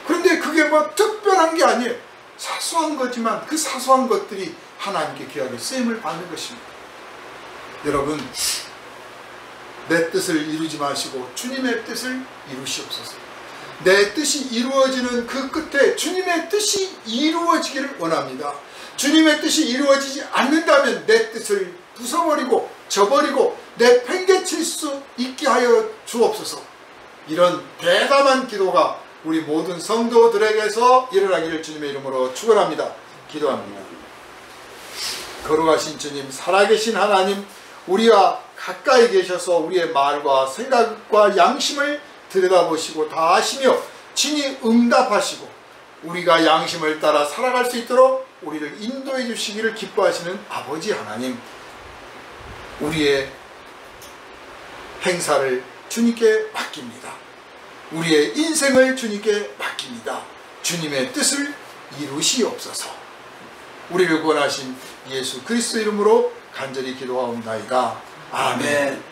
그런데 그게 뭐 특별한 게 아니에요. 사소한 거지만 그 사소한 것들이 하나님께 귀하게 쓰임을 받는 것입니다. 여러분, 내 뜻을 이루지 마시고 주님의 뜻을 이루시옵소서. 내 뜻이 이루어지는 그 끝에 주님의 뜻이 이루어지기를 원합니다. 주님의 뜻이 이루어지지 않는다면 내 뜻을 부숴버리고 저버리고 내팽개칠 수 있게 하여 주옵소서. 이런 대담한 기도가 우리 모든 성도들에게서 일어나기를 주님의 이름으로 축원합니다. 기도합니다. 거룩하신 주님, 살아계신 하나님, 우리와 가까이 계셔서 우리의 말과 생각과 양심을 들여다보시고 다 아시며 친히 응답하시고 우리가 양심을 따라 살아갈 수 있도록 우리를 인도해 주시기를 기뻐하시는 아버지 하나님, 우리의 행사를 주님께 맡깁니다. 우리의 인생을 주님께 맡깁니다. 주님의 뜻을 이루시옵소서. 우리를 구원하신 예수 그리스도 이름으로 간절히 기도하옵나이다. 아멘.